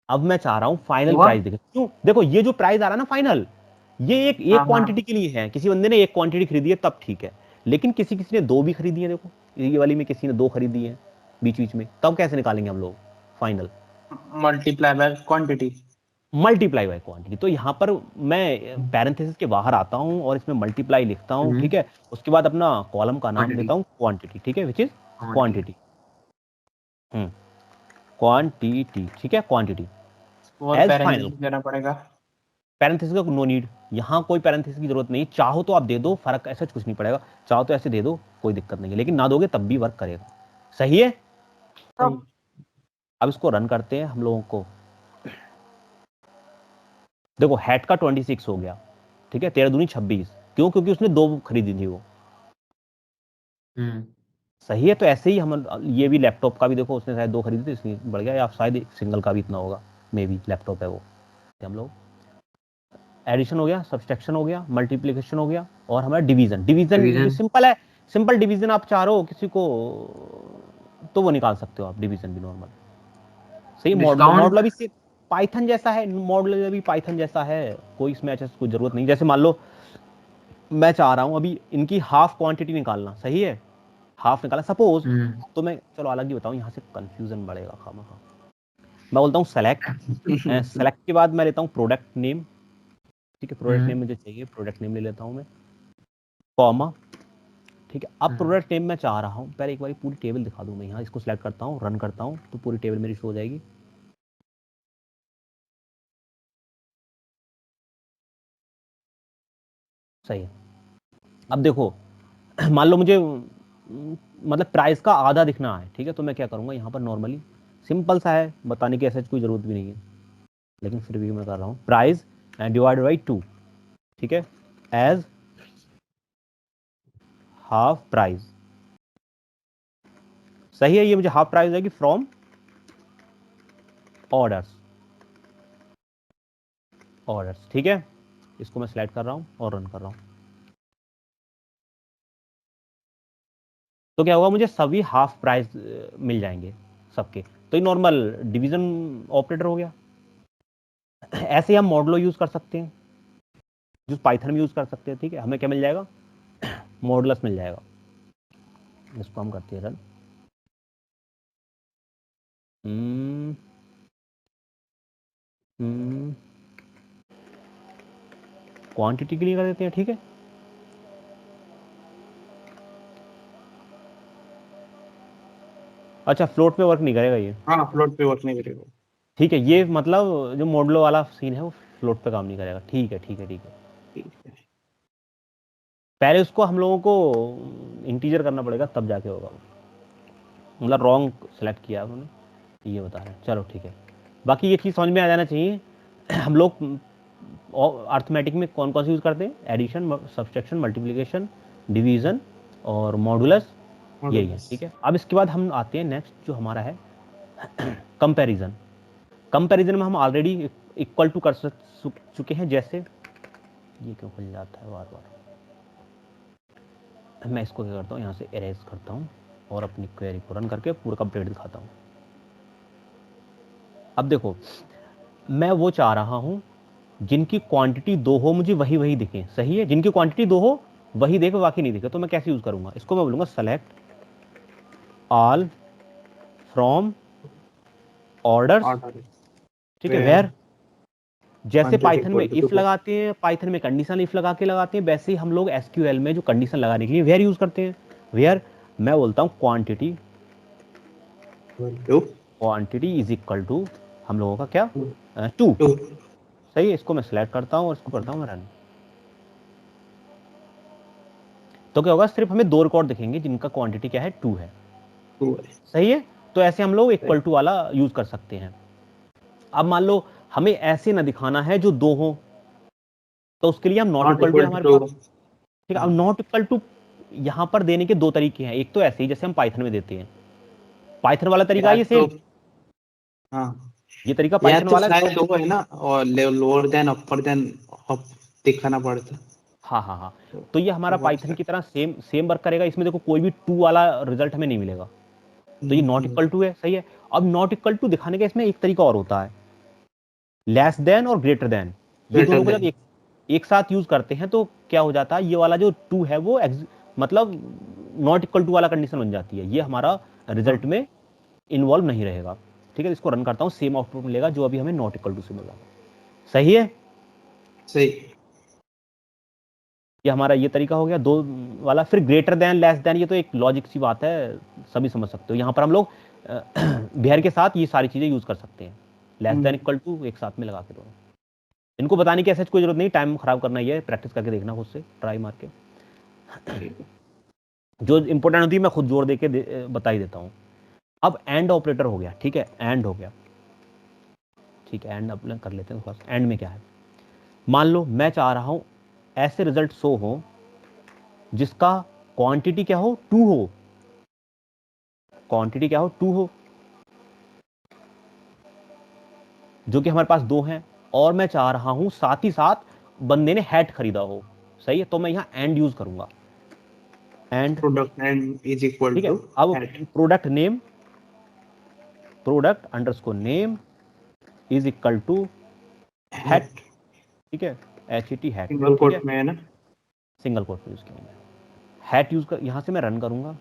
अब मैं चाह रहा हूं फाइनल प्राइस दिखे। क्यों? देखो ये जो प्राइस आ रहा है ना फाइनल, ये एक क्वांटिटी के लिए है, किसी बंदे ने 1 क्वांटिटी खरीदी है तब ठीक है, लेकिन किसी ने 2 भी खरीदी है। देखो ये वाली में किसी ने 2 खरीदी है बीच में, तब कैसे निकालेंगे हम लोग final? Multiply by quantity, multiply by quantity. तो यहाँ पर मैं पैरेंथेसिस के बाहर आता हूँ और इसमें मल्टीप्लाई लिखता हूँ। ठीक है, उसके बाद अपना कॉलम का नाम देता हूँ क्वांटिटी। ठीक है, विच इज क्वांटिटी, क्वांटिटी। ठीक है, क्वांटिटी एज फाइनल देना पड़ेगा। पैरेंथेसिस का नो नीड, यहाँ कोई पैरेंथेसिस की जरूरत नहीं, चाहो तो आप दे दो, फर्क ऐसा कुछ नहीं पड़ेगा, चाहो तो ऐसे दे दो, कोई दिक्कत नहीं है, लेकिन ना दोगे तब भी वर्क करेगा। सही है, अब इसको रन करते हैं हम लोगों को। देखो हैट का 26 हो गया। ठीक है, 13 दूनी 26, क्यों? क्योंकि उसने 2 खरीदी थी वो। सही है, तो ऐसे ही हम ये भी लैपटॉप का भी देखो, उसने शायद 2 खरीदी थी इसलिए बढ़ गया, या शायद सिंगल का भी इतना होगा, मे बी लैपटॉप है वो। हम लोग एडिशन हो गया, सब्सट्रैक्शन हो गया, मल्टीप्लिकेशन हो गया, और हमारा डिवीजन सिंपल है। सिंपल डिवीजन आप चाह रहे हो किसी को तो वो निकाल सकते हो आप, डिवीजन भी नॉर्मल। सही, मॉडुलर भी पाइथन जैसा है, मॉडुलर भी पाइथन जैसा है, कोई इसमें ऐसा कोई जरूरत नहीं। जैसे मान लो मैं चाह रहा हूं अभी इनकी हाफ क्वांटिटी निकालना, सही है, हाफ निकाला सपोज, तो मैं चलो अलग ही बताऊं, यहाँ से कंफ्यूजन बढ़ेगा खामखा। मैं बोलता हूँ सेलेक्ट, सेलेक्ट के बाद मैं लेता हूँ प्रोडक्ट नेम, ठीक है, प्रोडक्ट नेम मुझे चाहिए, प्रोडक्ट नेम ले लेता हूँ मैं, कॉमा, ठीक है। अब प्रोडक्ट नेम मैं चाह रहा हूँ, पहले एक बार पूरी टेबल दिखा दूं मैं, यहाँ इसको सिलेक्ट करता हूँ, रन करता हूँ, तो पूरी टेबल मेरी शो हो जाएगी। सही है। अब देखो मान लो मुझे मतलब प्राइस का आधा दिखना है, ठीक है, तो मैं क्या करूंगा यहाँ पर नॉर्मली, सिंपल सा है, बताने की ऐसा कोई जरूरत भी नहीं है, लेकिन फिर भी मैं कर रहा हूँ, प्राइस डिवाइडेड बाई 2, ठीक है, एज हाफ प्राइस। सही है, ये मुझे हाफ प्राइस आएगी फ्रॉम ऑर्डर्स, ठीक है। इसको मैं सिलेक्ट कर रहा हूं और रन कर रहा हूं, तो क्या होगा, मुझे सभी हाफ प्राइस मिल जाएंगे सबके। तो ये नॉर्मल डिवीजन ऑपरेटर हो गया। ऐसे हम मॉडुलो यूज कर सकते हैं, जो पाइथन में यूज कर सकते हैं, ठीक है। हमें क्या मिल जाएगा, मॉडुलस मिल जाएगा। इसको हम करते हैं रन। क्वांटिटी के लिए कर देते हैं, ठीक है। अच्छा, फ्लोट पे वर्क नहीं करेगा ये? हाँ, फ्लोट पे वर्क नहीं करेगा, ठीक है, ये मतलब जो मॉडुलो वाला सीन है वो फ्लोट पे काम नहीं करेगा, ठीक है, ठीक है, ठीक है। पहले उसको हम लोगों को इंटीजर करना पड़ेगा तब जाके होगा, मतलब रॉन्ग सेलेक्ट किया उन्होंने, ये बता रहे हैं। चलो ठीक है, बाकी ये चीज़ समझ में आ जाना चाहिए। हम लोग अर्थमेटिक में कौन कौन सी यूज़ करते हैं, एडिशन, सब्सट्रैक्शन, मल्टीप्लिकेशन, डिवीजन और मॉडुलस, यही है, ठीक है। अब इसके बाद हम आते हैं नेक्स्ट जो हमारा है कंपैरिजन। कंपैरिजन में हम ऑलरेडी इक्वल टू कर चुके हैं, जैसे ये क्यों खुल जाता है बार बार, मैं इसको क्या करता हूँ, यहाँ से इरेज करता हूँ और अपनी क्वेरी को रन करके पूरा कंप्लीट दिखाता हूँ। अब देखो मैं वो चाह रहा हूँ जिनकी क्वांटिटी 2 हो, मुझे वही वही दिखे, सही है, जिनकी क्वांटिटी 2 हो वही देखे, बाकी नहीं दिखे। तो मैं कैसे यूज करूंगा इसको, मैं बोलूंगा सेलेक्ट ऑल फ्रॉम ऑर्डर्स, ठीक है, वेयर, जैसे पाइथन में इफ लगाते हैं, पाइथन में कंडीशन इफ लगा के लगाते हैं, वैसे ही हम लोग एसक्यूएल में जो कंडीशन लगाने के लिए वेयर यूज करते हैं। वेयर मैं बोलता हूँ क्वांटिटी इज इक्वल टू हम लोगों का क्या, 2, सही है। इसको मैं सिलेक्ट करता हूँ और इसको करता हूँ रन। तो क्या होगा, सिर्फ हमें 2 रिकॉर्ड दिखेंगे जिनका क्वांटिटी क्या है, 2 है, सही है। तो ऐसे हम लोग इक्वल टू वाला यूज कर सकते हैं। अब मान लो हमें ऐसे ना दिखाना है जो 2 हो, तो उसके लिए हम नॉट इक्वल टू हमारे पास, ठीक है। अब नॉट इक्वल टू यहां पर देने के 2 तरीके हैं, एक तो ऐसे ही जैसे हम पाइथन में देते हैं, पाइथन वाला तरीका ये सेम, हाँ, ये तरीका पाइथन वाला है ना, और लोअर देन अपर देन अप दिखाना पड़ता है। हाँ, तो ये हमारा पाइथन की तरह सेम वर्क करेगा। इसमें देखो कोई भी 2 वाला रिजल्ट हमें नहीं मिलेगा, तो ये नॉट इक्वल टू है, सही है। अब नॉट इक्वल टू दिखाने का इसमें एक तरीका और होता है, लेस देन और ग्रेटर देन, ये दोनों को जब एक साथ यूज करते हैं तो क्या हो जाता है, ये वाला जो 2 है वो मतलब नॉट इक्वल टू वाला कंडीशन बन जाती है, ये हमारा रिजल्ट में इन्वॉल्व नहीं रहेगा, ठीक है। इसको रन करता हूँ, सेम आउटपुट मिलेगा जो अभी हमें नॉट इक्वल टू से मिला, सही है, सही। ये हमारा ये तरीका हो गया 2 वाला। फिर ग्रेटर देन, लेस देन, ये तो एक लॉजिक सी बात है, सभी समझ सकते हो। यहाँ पर हम लोग वेयर के साथ ये सारी चीजें यूज कर सकते हैं, लेस देन इक्वल टू एक साथ में लगा के दोनों। इनको बताने की ऐसा कोई जरूरत नहीं, टाइम खराब करना ही है, प्रैक्टिस करके देखना खुद से, ट्राई मार के। जो इंपॉर्टेंट होती है मैं खुद जोर दे के बता ही देता हूँ। अब एंड ऑपरेटर हो गया, ठीक है, एंड हो गया, ठीक है, एंड अपने कर लेते हैं फर्स्ट। एंड में क्या है, मान लो मैं चाह रहा हूं ऐसे रिजल्ट शो हो जिसका क्वांटिटी क्या हो, 2 हो, क्वांटिटी क्या हो, 2 हो, जो कि हमारे पास 2 हैं, और मैं चाह रहा हूं साथ ही साथ बंदे ने हैट खरीदा हो, सही है। तो मैं यहां एंड यूज करूंगा, and product and is equal ठीक है। टू अब hat. Product name, product underscore name is equal to hat, ठीक है, HET हैट, सिंगल ठीक है, कोट में है ना। सिंगल कोट यूज करेंगे। हैट यूज कर, यहां से मैं रन करूंगा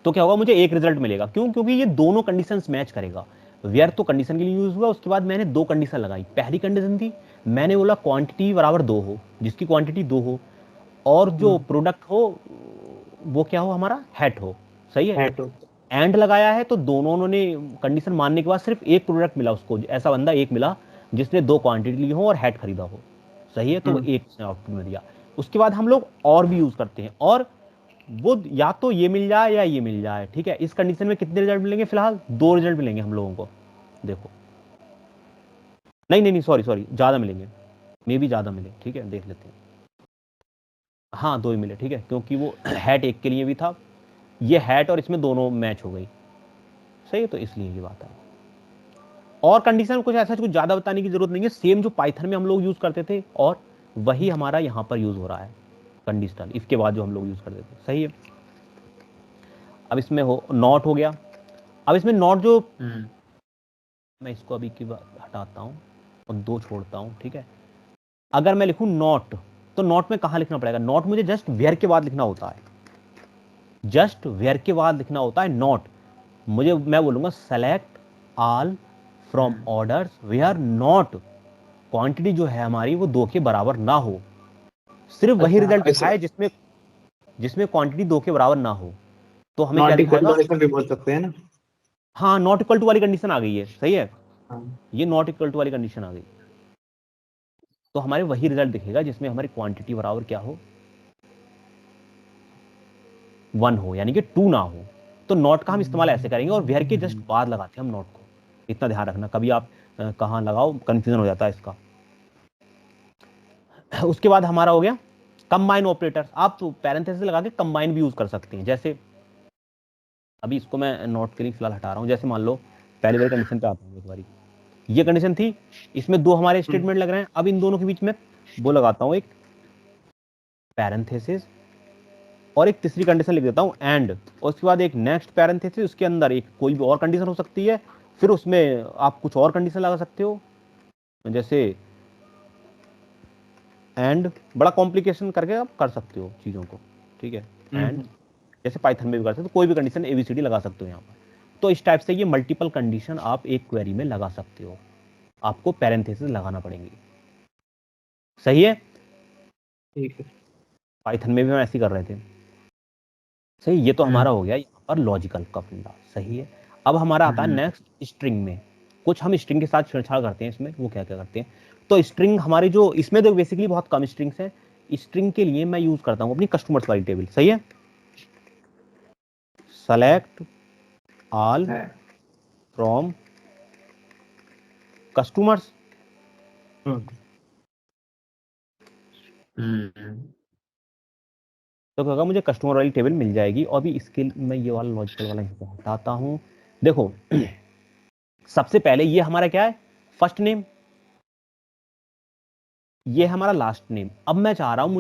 तो क्या होगा, मुझे एक रिजल्ट मिलेगा। क्यों? क्योंकि ये दोनों कंडीशंस मैच करेगा। वेयर तो कंडीशन के लिए यूज हुआ, उसके बाद मैंने दो कंडीशन लगाई। पहली कंडीशन थी, मैंने बोला क्वांटिटी बराबर 2 हो, जिसकी क्वांटिटी 2 हो और जो प्रोडक्ट हो वो क्या हो, हमारा हैट हो। सही है। हैट हो। एंड लगाया है तो दोनों ने कंडीशन मानने के बाद सिर्फ एक प्रोडक्ट मिला उसको, ऐसा बंदा एक मिला जिसने 2 क्वांटिटी ली हो और हैट खरीदा हो। सही है। तो वो एक आउटपुट में दिया। उसके बाद हम लोग और भी यूज करते हैं, और वो या तो ये मिल जाए या ये मिल जाए। ठीक है। इस कंडीशन में कितने रिजल्ट मिलेंगे? फिलहाल 2 रिजल्ट मिलेंगे हम लोगों को। देखो, नहीं नहीं नहीं, सॉरी ज्यादा मिलेंगे, मे भी ज्यादा मिले। ठीक है, देख लेते हैं। हाँ, 2 ही मिले। ठीक है, क्योंकि वो हैट एक के लिए भी था, ये हैट और इसमें दोनों मैच हो गई। सही है, तो इसलिए ये बात है। और कंडीशन कुछ ऐसा कुछ ज्यादा बताने की जरूरत नहीं है। सेम जो पाइथन में हम लोग यूज करते थे और वही हमारा यहाँ पर यूज हो रहा है कंडीशनल, इसके बाद जो हम लोग यूज करते थे। सही है। अब इसमें हो नॉट हो गया। अब इसमें नॉट जो, मैं इसको अभी की बात हटाता हूँ और 2 छोड़ता हूँ। ठीक है। अगर मैं लिखूं नॉट, तो नॉट में कहाँ लिखना पड़ेगा? नॉट मुझे जस्ट वेयर के बाद लिखना होता है, जस्ट वेयर के बाद लिखना होता है नॉट। मुझे, मैं बोलूंगा select all from orders where not, quantity जो है हमारी वो 2 के बराबर ना हो। सिर्फ वही रिजल्ट दिखाए जिसमें जिसमें क्वांटिटी 2 के बराबर ना हो। तो हमें क्या नॉट इक्वल दिखाएगा? टू ऐसा भी बोल सकते हैं ना। हाँ, नॉट इक्वल टू वाली कंडीशन आ गई है। सही है। हाँ। ये नॉट इक्वल टू वाली कंडीशन आ गई, तो हमारे वही रिजल्ट दिखेगा जिसमें हमारी क्वांटिटी बराबर क्या हो, 1 हो, यानी कि 2 ना हो। तो नॉट का हम इस्तेमाल ऐसे करेंगे, और वेयर के जस्ट बाद लगाते हैं हम नॉट को। इतना ध्यान रखना, कभी आप कहाँ लगाओ, कंफ्यूजन हो जाता है इसका। उसके बाद हमारा हो गया कंबाइन ऑपरेटर्स। आप पैरेंथेसिस लगा के कंबाइन भी यूज कर सकते हैं। जैसे अभी इसको मैं नॉट के लिए फिलहाल हटा रहा हूं। जैसे मान लो पहली बार कंडीशन पे आता हूं, एक बारी ये कंडीशन थी, इसमें 2 हमारे स्टेटमेंट लग रहे हैं। अब इन दोनों के बीच में वो लगाता हूं, एक पैरेंथेसिस और एक तीसरी कंडीशन लिख देता हूं एंड, और उसके बाद एक नेक्स्ट पैरेंथेसिस, उसके अंदर एक कोई भी और कंडीशन हो सकती है, फिर उसमें आप कुछ और कंडीशन लगा सकते हो, जैसे एंड, बड़ा कॉम्प्लिकेशन करके आप कर सकते हो चीज़ों को। ठीक है। एंड जैसे पाइथन में भी कर सकते हो, कोई भी कंडीशन ABCD लगा सकते हो यहाँ पर। तो इस टाइप से ये मल्टीपल कंडीशन आप एक क्वेरी में लगा सकते हो, आपको पैरेंथेसिस लगाना पड़ेंगे। सही है। ठीक है। पाइथन में भी हम ऐसे ही कर रहे थे। सही। ये तो हमारा हो गया यहाँ पर लॉजिकल का फंडा। सही है। अब हमारा आता है नेक्स्ट स्ट्रिंग में। कुछ हम स्ट्रिंग के साथ छेड़छाड़ करते हैं इसमें। वो क्या क्या करते हैं, तो स्ट्रिंग हमारी जो इसमें तो बेसिकली बहुत कम स्ट्रिंग्स हैं। स्ट्रिंग के लिए मैं यूज करता हूँ अपनी कस्टमर्स वाली टेबल। सही है। सेलेक्ट ऑल फ्रॉम कस्टमर्स, तो क्या होगा, मुझे कस्टमर वाली टेबल मिल जाएगी। और भी इसके मैं ये वाला लॉजिकल वाला हटाता हूँ। देखो सबसे पहले ये हमारा क्या है, फर्स्ट नेम, ये हमारा लास्ट नेम। अब मैं चाह रहा हूं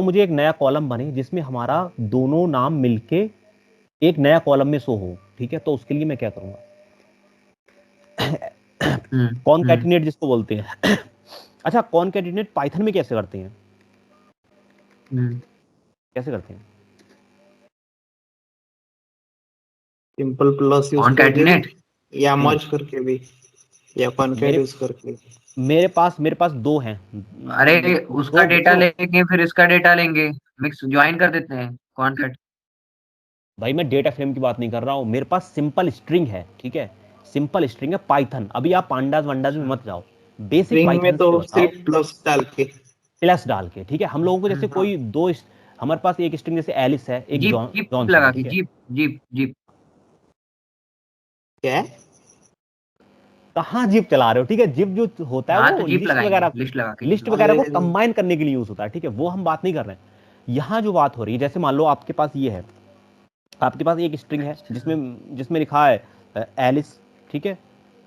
मुझे एक नया कॉलम बने जिसमें हमारा दोनों नाम मिलके एक नया कॉलम में शो हो। ठीक है। तो उसके लिए मैं क्या करूंगा, कॉनकैटिनेट जिसको बोलते हैं। अच्छा, कॉनकैटिनेट पाइथन में कैसे करते हैं? कैसे करते हैं? सिंपल प्लस यूज करके भी, या मर्ज करके भी, या कॉनकैट यूज करके। मेरे पास 2 हैं। अरे उसका डेटा दो लेंगे फिर इसका डेटा लेंगे, मिक्स ज्वाइन कर देते हैं कॉनकैट। भाई, मैं डेटा फ्रेम की बात नहीं कर रहा हूं, मेरे पास सिंपल स्ट्रिंग है। ठीक है। सिंपल स्ट्रिंग है पाइथन। अभी आप पांडास वंडास में मत जाओ, बेसिक स्ट्रिंग में पाइथन से तो बताओ, सिर्फ प्लस डाल के, प्लस डाल के। ठीक है। हम लोगों को जैसे कोई दो हमारे पास एक स्ट्रिंग जैसे एलिस है, एक जीप जीप जॉनसन लगा है। के, ठीक है। Jeep jeep jeep. क्या है? कहाँ जिप चला रहे हो? ठीक है। जिप जो होता है हाँ तो वो जीप लगाएंगे, लिस्ट लगा के जीप लिस्ट लगाएंगे। वगैरह को कंबाइन करने के लिए यूज होता है। ठीक है। वो हम बात नहीं कर रहे हैं। यहाँ जो बात हो रही है, जैसे मान लो आपके पास ये है, आपके पास एक स्ट्रिंग है जिसमें जिसमें लिखा है एलिस। ठीक है।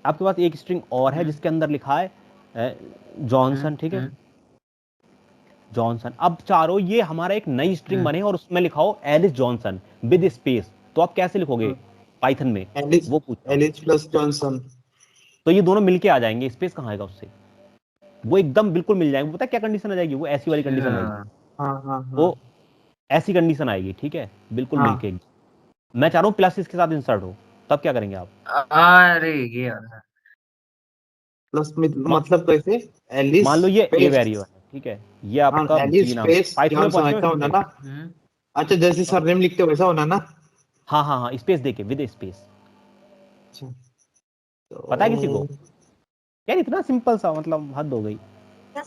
आपके पास एक स्ट्रिंग और है जिसके अंदर लिखा है जॉनसन। ठीक है। जॉनसन। अब चारों ये हमारा एक नई स्ट्रिंग बने और उसमें लिखाओ एलिस जॉनसन विद स्पेस, तो आप कैसे लिखोगे पाइथन में, एलिस, वो पूछा। एलिस प्लस जॉनसन, तो ये दोनों मिलके आ जाएंगे, स्पेस कहाँ आएगा उससे, वो एकदम बिल्कुल मिल जाएंगे। पता है क्या कंडीशन आ जाएगी, वो ऐसी वाली कंडीशन आएगी, हाँ हाँ वो हाँ ऐसी कंडीशन आएगी, ठीक है, बिल्कुल हाँ। मिलके। मैं चाह रहा हूँ प्लस इसके साथ इंसर्ट हो, तब क्या करेंगे आप, अरे ये यार प्लस मतलब कैसे, एलिस मान लो ये ए स्पेस, वेरिएबल है, ठीक है, ये हाँ आपका एलिस बी नाम, स्पेस पाइथन में जॉनसन पहुंचे हो ऐसा इससे होना पहले। ना। अच्छा जैसे सरनेम लिखते हो वैसा होना ना। हाँ हाँ हाँ, स्पेस देके विद स्पेस। अच्छा पता है किसी को, तो यार इतना सिंपल सा, मतलब हद हो गई।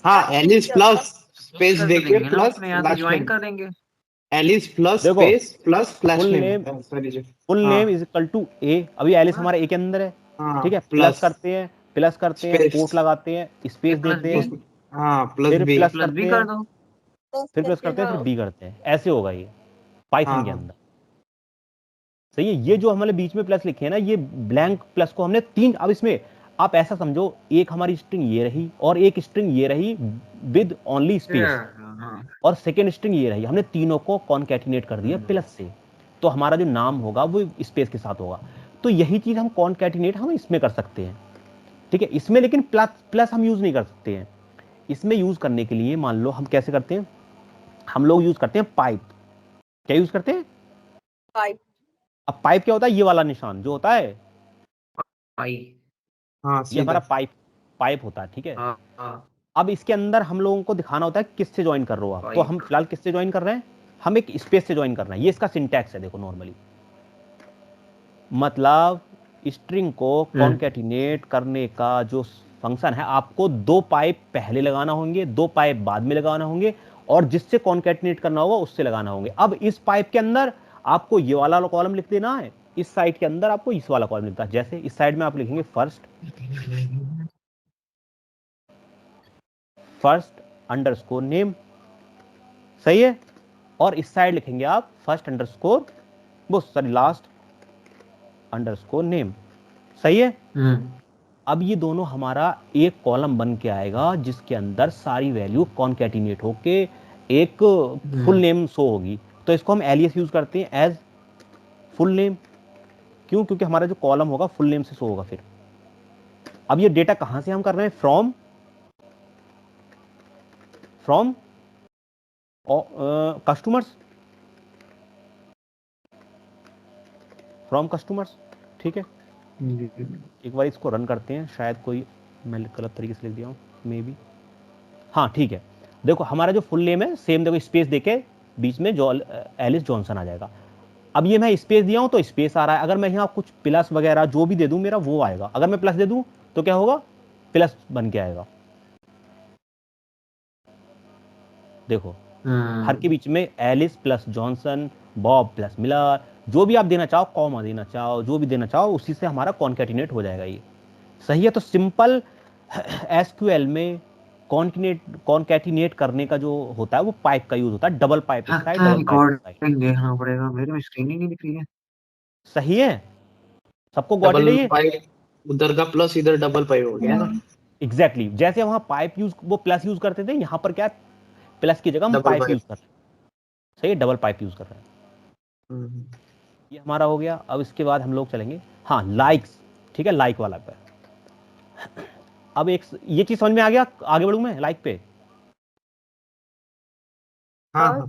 हाँ एलिस प्लस स्पेस कर देके देंगे ना, प्लस अपने यहाँ से लास्ट ज्वाइन नेम, कर देंगे। एलिस प्लस देखो space plus last full name, name, sorry. Full हाँ नेम इज इक्वल टू ए, अभी एलिस हमारे ए के अंदर है, हाँ ठीक है, प्लस प्लस करते हैं, स्पेस, कोट लगाते हैं, ए स्पेस प्लस देते बी, हैं, हाँ प्लस फिर बी, प्लस प्लस बी करते कर हैं, दो। फिर प्लस करते हैं, फिर बी करते हैं, ऐसे होगा ये पाइथन हाँ के हाँ अंदर। सही है, ये जो हमारे बीच में प्लस लिखे हैं ना, ये ब्लैंक प्लस को हमने तीन, अब इसमें आप ऐसा समझो, एक हमारी स्ट्रिंग ये रही और एक स्ट्रिंग ये रही विद ओनली स्पेस, हाँ और सेकेंड स्ट्रिंग ये रही, हमने तीनों को कॉन्कैटिनेट कर दिया प्लस से, तो हमारा जो नाम होगा वो स्पेस के साथ होगा। तो यही चीज हम कॉन्कैटिनेट हम इसमें कर सकते हैं, ठीक है, इसमें लेकिन प्लस प्लस हम यूज नहीं कर सकते हैं। इसमें यूज करने के लिए मान लो हम कैसे करते हैं, हम लोग यूज करते हैं पाइप। क्या यूज करते हैं, पाइप। अब पाइप क्या होता है, ये वाला निशान जो होता है, आई हाँ ये हमारा सीधा, पाइप पाइप होता है, ठीक है। हाँ हाँ अब इसके अंदर हम लोगों को दिखाना होता है किससे ज्वाइन कर रहे हो आप, तो हम पाइप। फिलहाल किससे ज्वाइन कर रहे हैं, हम एक स्पेस से ज्वाइन कर रहे हैं, ये इसका सिंटैक्स है, देखो नॉर्मली मतलब स्ट्रिंग को कॉन्कैटिनेट करने का जो फंक्शन है, आपको दो पाइप पहले लगाना होंगे, दो पाइप बाद में लगाना होंगे, और जिससे कॉन्कैटिनेट करना होगा उससे लगाना होंगे। अब इस पाइप के अंदर आपको ये वाला कॉलम लिख देना है, इस साइड के अंदर आपको इस वाला कॉलम लिखता है, जैसे इस साइड में आप लिखेंगे फर्स्ट अंडरस्कोर नेम, सही है, और इस साइड लिखेंगे आप फर्स्ट अंडरस्कोर वो सॉरी लास्ट अंडरस्कोर नेम, सही है। अब ये दोनों हमारा एक कॉलम बन के आएगा जिसके अंदर सारी वैल्यू कॉन्कैटिनेट होके एक फुल नेम शो होगी, तो इसको हम एलियस यूज करते हैं एज फुल नेम, क्यों, क्योंकि हमारा जो कॉलम होगा फुल नेम से शो होगा। फिर अब ये डेटा कहां से हम कर रहे हैं, फ्रॉम कस्टमर्स, फ्रॉम कस्टमर्स, ठीक है। एक बार इसको रन करते हैं, शायद कोई मैं गलत तरीके से लिख दिया हूँ मे बी, हाँ ठीक है। देखो हमारा जो फुल नेम है सेम, देखो स्पेस देके बीच में जो एलिस जॉनसन आ जाएगा। अब ये मैं स्पेस दिया हूं तो स्पेस आ रहा है, अगर मैं यहाँ कुछ प्लस वगैरह जो भी दे दूं मेरा वो आएगा, अगर मैं प्लस दे दूं तो क्या होगा, प्लस बन के आएगा। देखो हर के बीच में Alice plus Johnson, Bob plus Miller, जो भी आप देना चाहो, कॉमा देना चाहो, जो भी देना चाहो, उसी से हमारा कॉन्कैटिनेट हो जाएगा ये, सही है। तो सिंपल एसक्यूएल में कॉन्कैटिनेट करने का जो होता है वो पाइप का यूज होता है, डबल पाइप इस साइड, डबल पाइप इस साइड। देखना पड़ेगा, मेरे में स्क्रीन ही नहीं दिख रही है। सही है, सबको गॉट इट डबल है ये, पाइप उधर का प्लस इधर डबल पाइप हो गया ना। एग्जैक्टली जैसे वहां पाइप यूज वो प्लस यूज करते थे, यहाँ पर क्या प्लस की जगह हम डबल पाइप यूज पाइप, कर रहे हैं, सही है, डबल पाइप यूज कर रहे हैं। ये हमारा हो गया। अब इसके बाद हम लोग चलेंगे हाँ लाइक्स, ठीक है, लाइक वाला पे। अब एक ये चीज समझ में आ गया, आगे बढ़ूं मैं लाइक पे, हाँ हाँ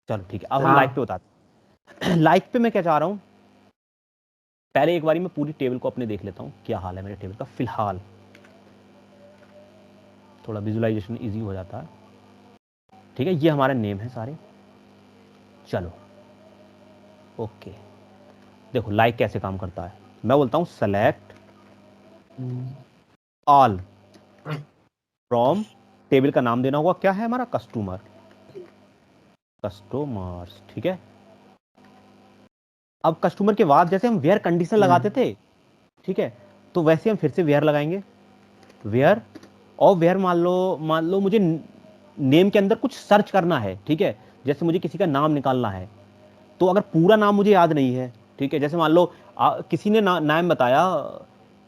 चलो ठीक है। अब हम लाइक पे बताते हैं। लाइक पे मैं क्या चाह रहा हूं, पहले एक बारी मैं पूरी टेबल को अपने देख लेता हूं क्या हाल है मेरे टेबल का फिलहाल, थोड़ा विजुअलाइजेशन इजी हो जाता है, ठीक है। ये हमारे नेम है सारे, चलो ओके। देखो लाइक कैसे काम करता है, मैं बोलता हूं सेलेक्ट ऑल फ्रॉम, टेबल का नाम देना होगा क्या है हमारा, कस्टमर्स, ठीक है। अब कस्टमर के बाद जैसे हम वेयर कंडीशन लगाते थे, ठीक है, तो वैसे हम फिर से वेयर लगाएंगे, वेयर, और वेयर मान लो मुझे नेम के अंदर कुछ सर्च करना है, ठीक है, जैसे मुझे किसी का नाम निकालना है, तो अगर पूरा नाम मुझे याद नहीं है, ठीक है, जैसे मान लो किसी ने नाम बताया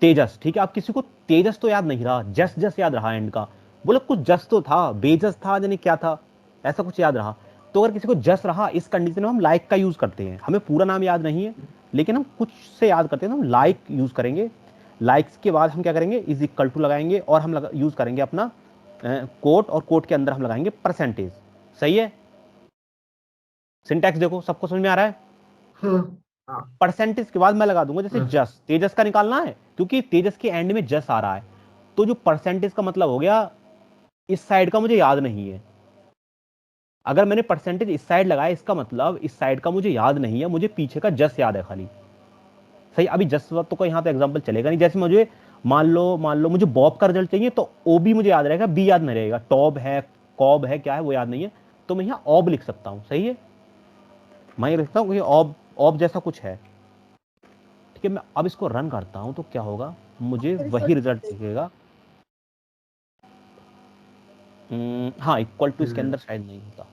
तेजस, ठीक है, अब किसी को तेजस तो याद नहीं रहा, जस याद रहा एंड का, बोले कुछ जस तो था, बेजस था, यानी क्या था, ऐसा कुछ याद रहा। तो अगर किसी को जस रहा, इस कंडीशन में हम लाइक का यूज करते हैं। हमें पूरा नाम याद नहीं है लेकिन हम कुछ से याद करते हैं, तो हम लाइक यूज करेंगे। लाइक्स के बाद हम क्या करेंगे, इज इक्वल टू लगाएंगे और हम यूज करेंगे अपना कोट, और कोट के अंदर हम लगाएंगे परसेंटेज। सही है, सिंटैक्स देखो सबको समझ में आ रहा है। परसेंटेज के बाद मैं लगा दूंगा जैसे जस, तेजस का निकालना है क्योंकि तेजस के एंड में जस आ रहा है, तो जो परसेंटेज का मतलब हो गया इस साइड का मुझे याद नहीं है। अगर मैंने परसेंटेज इस साइड लगाया, इसका मतलब इस साइड का मुझे याद नहीं है, मुझे पीछे का जस याद है खाली। सही, अभी जस तो कोई यहाँ पे एग्जांपल चलेगा नहीं। जैसे मुझे मान लो मुझे बॉब का रिजल्ट चाहिए, तो ओ बी मुझे याद रहेगा, बी याद नहीं रहेगा। टॉब है, कॉब है, क्या है वो याद नहीं है, तो मैं यहाँ ऑब लिख सकता हूँ। सही है, मैं ये लिखता हूँ कि ऑब, ऑब जैसा कुछ है। ठीक है, मैं अब इसको रन करता हूँ तो क्या होगा, मुझे वही रिजल्ट दिखेगा। हाँ, इक्वल टू इसके अंदर शायद नहीं होता,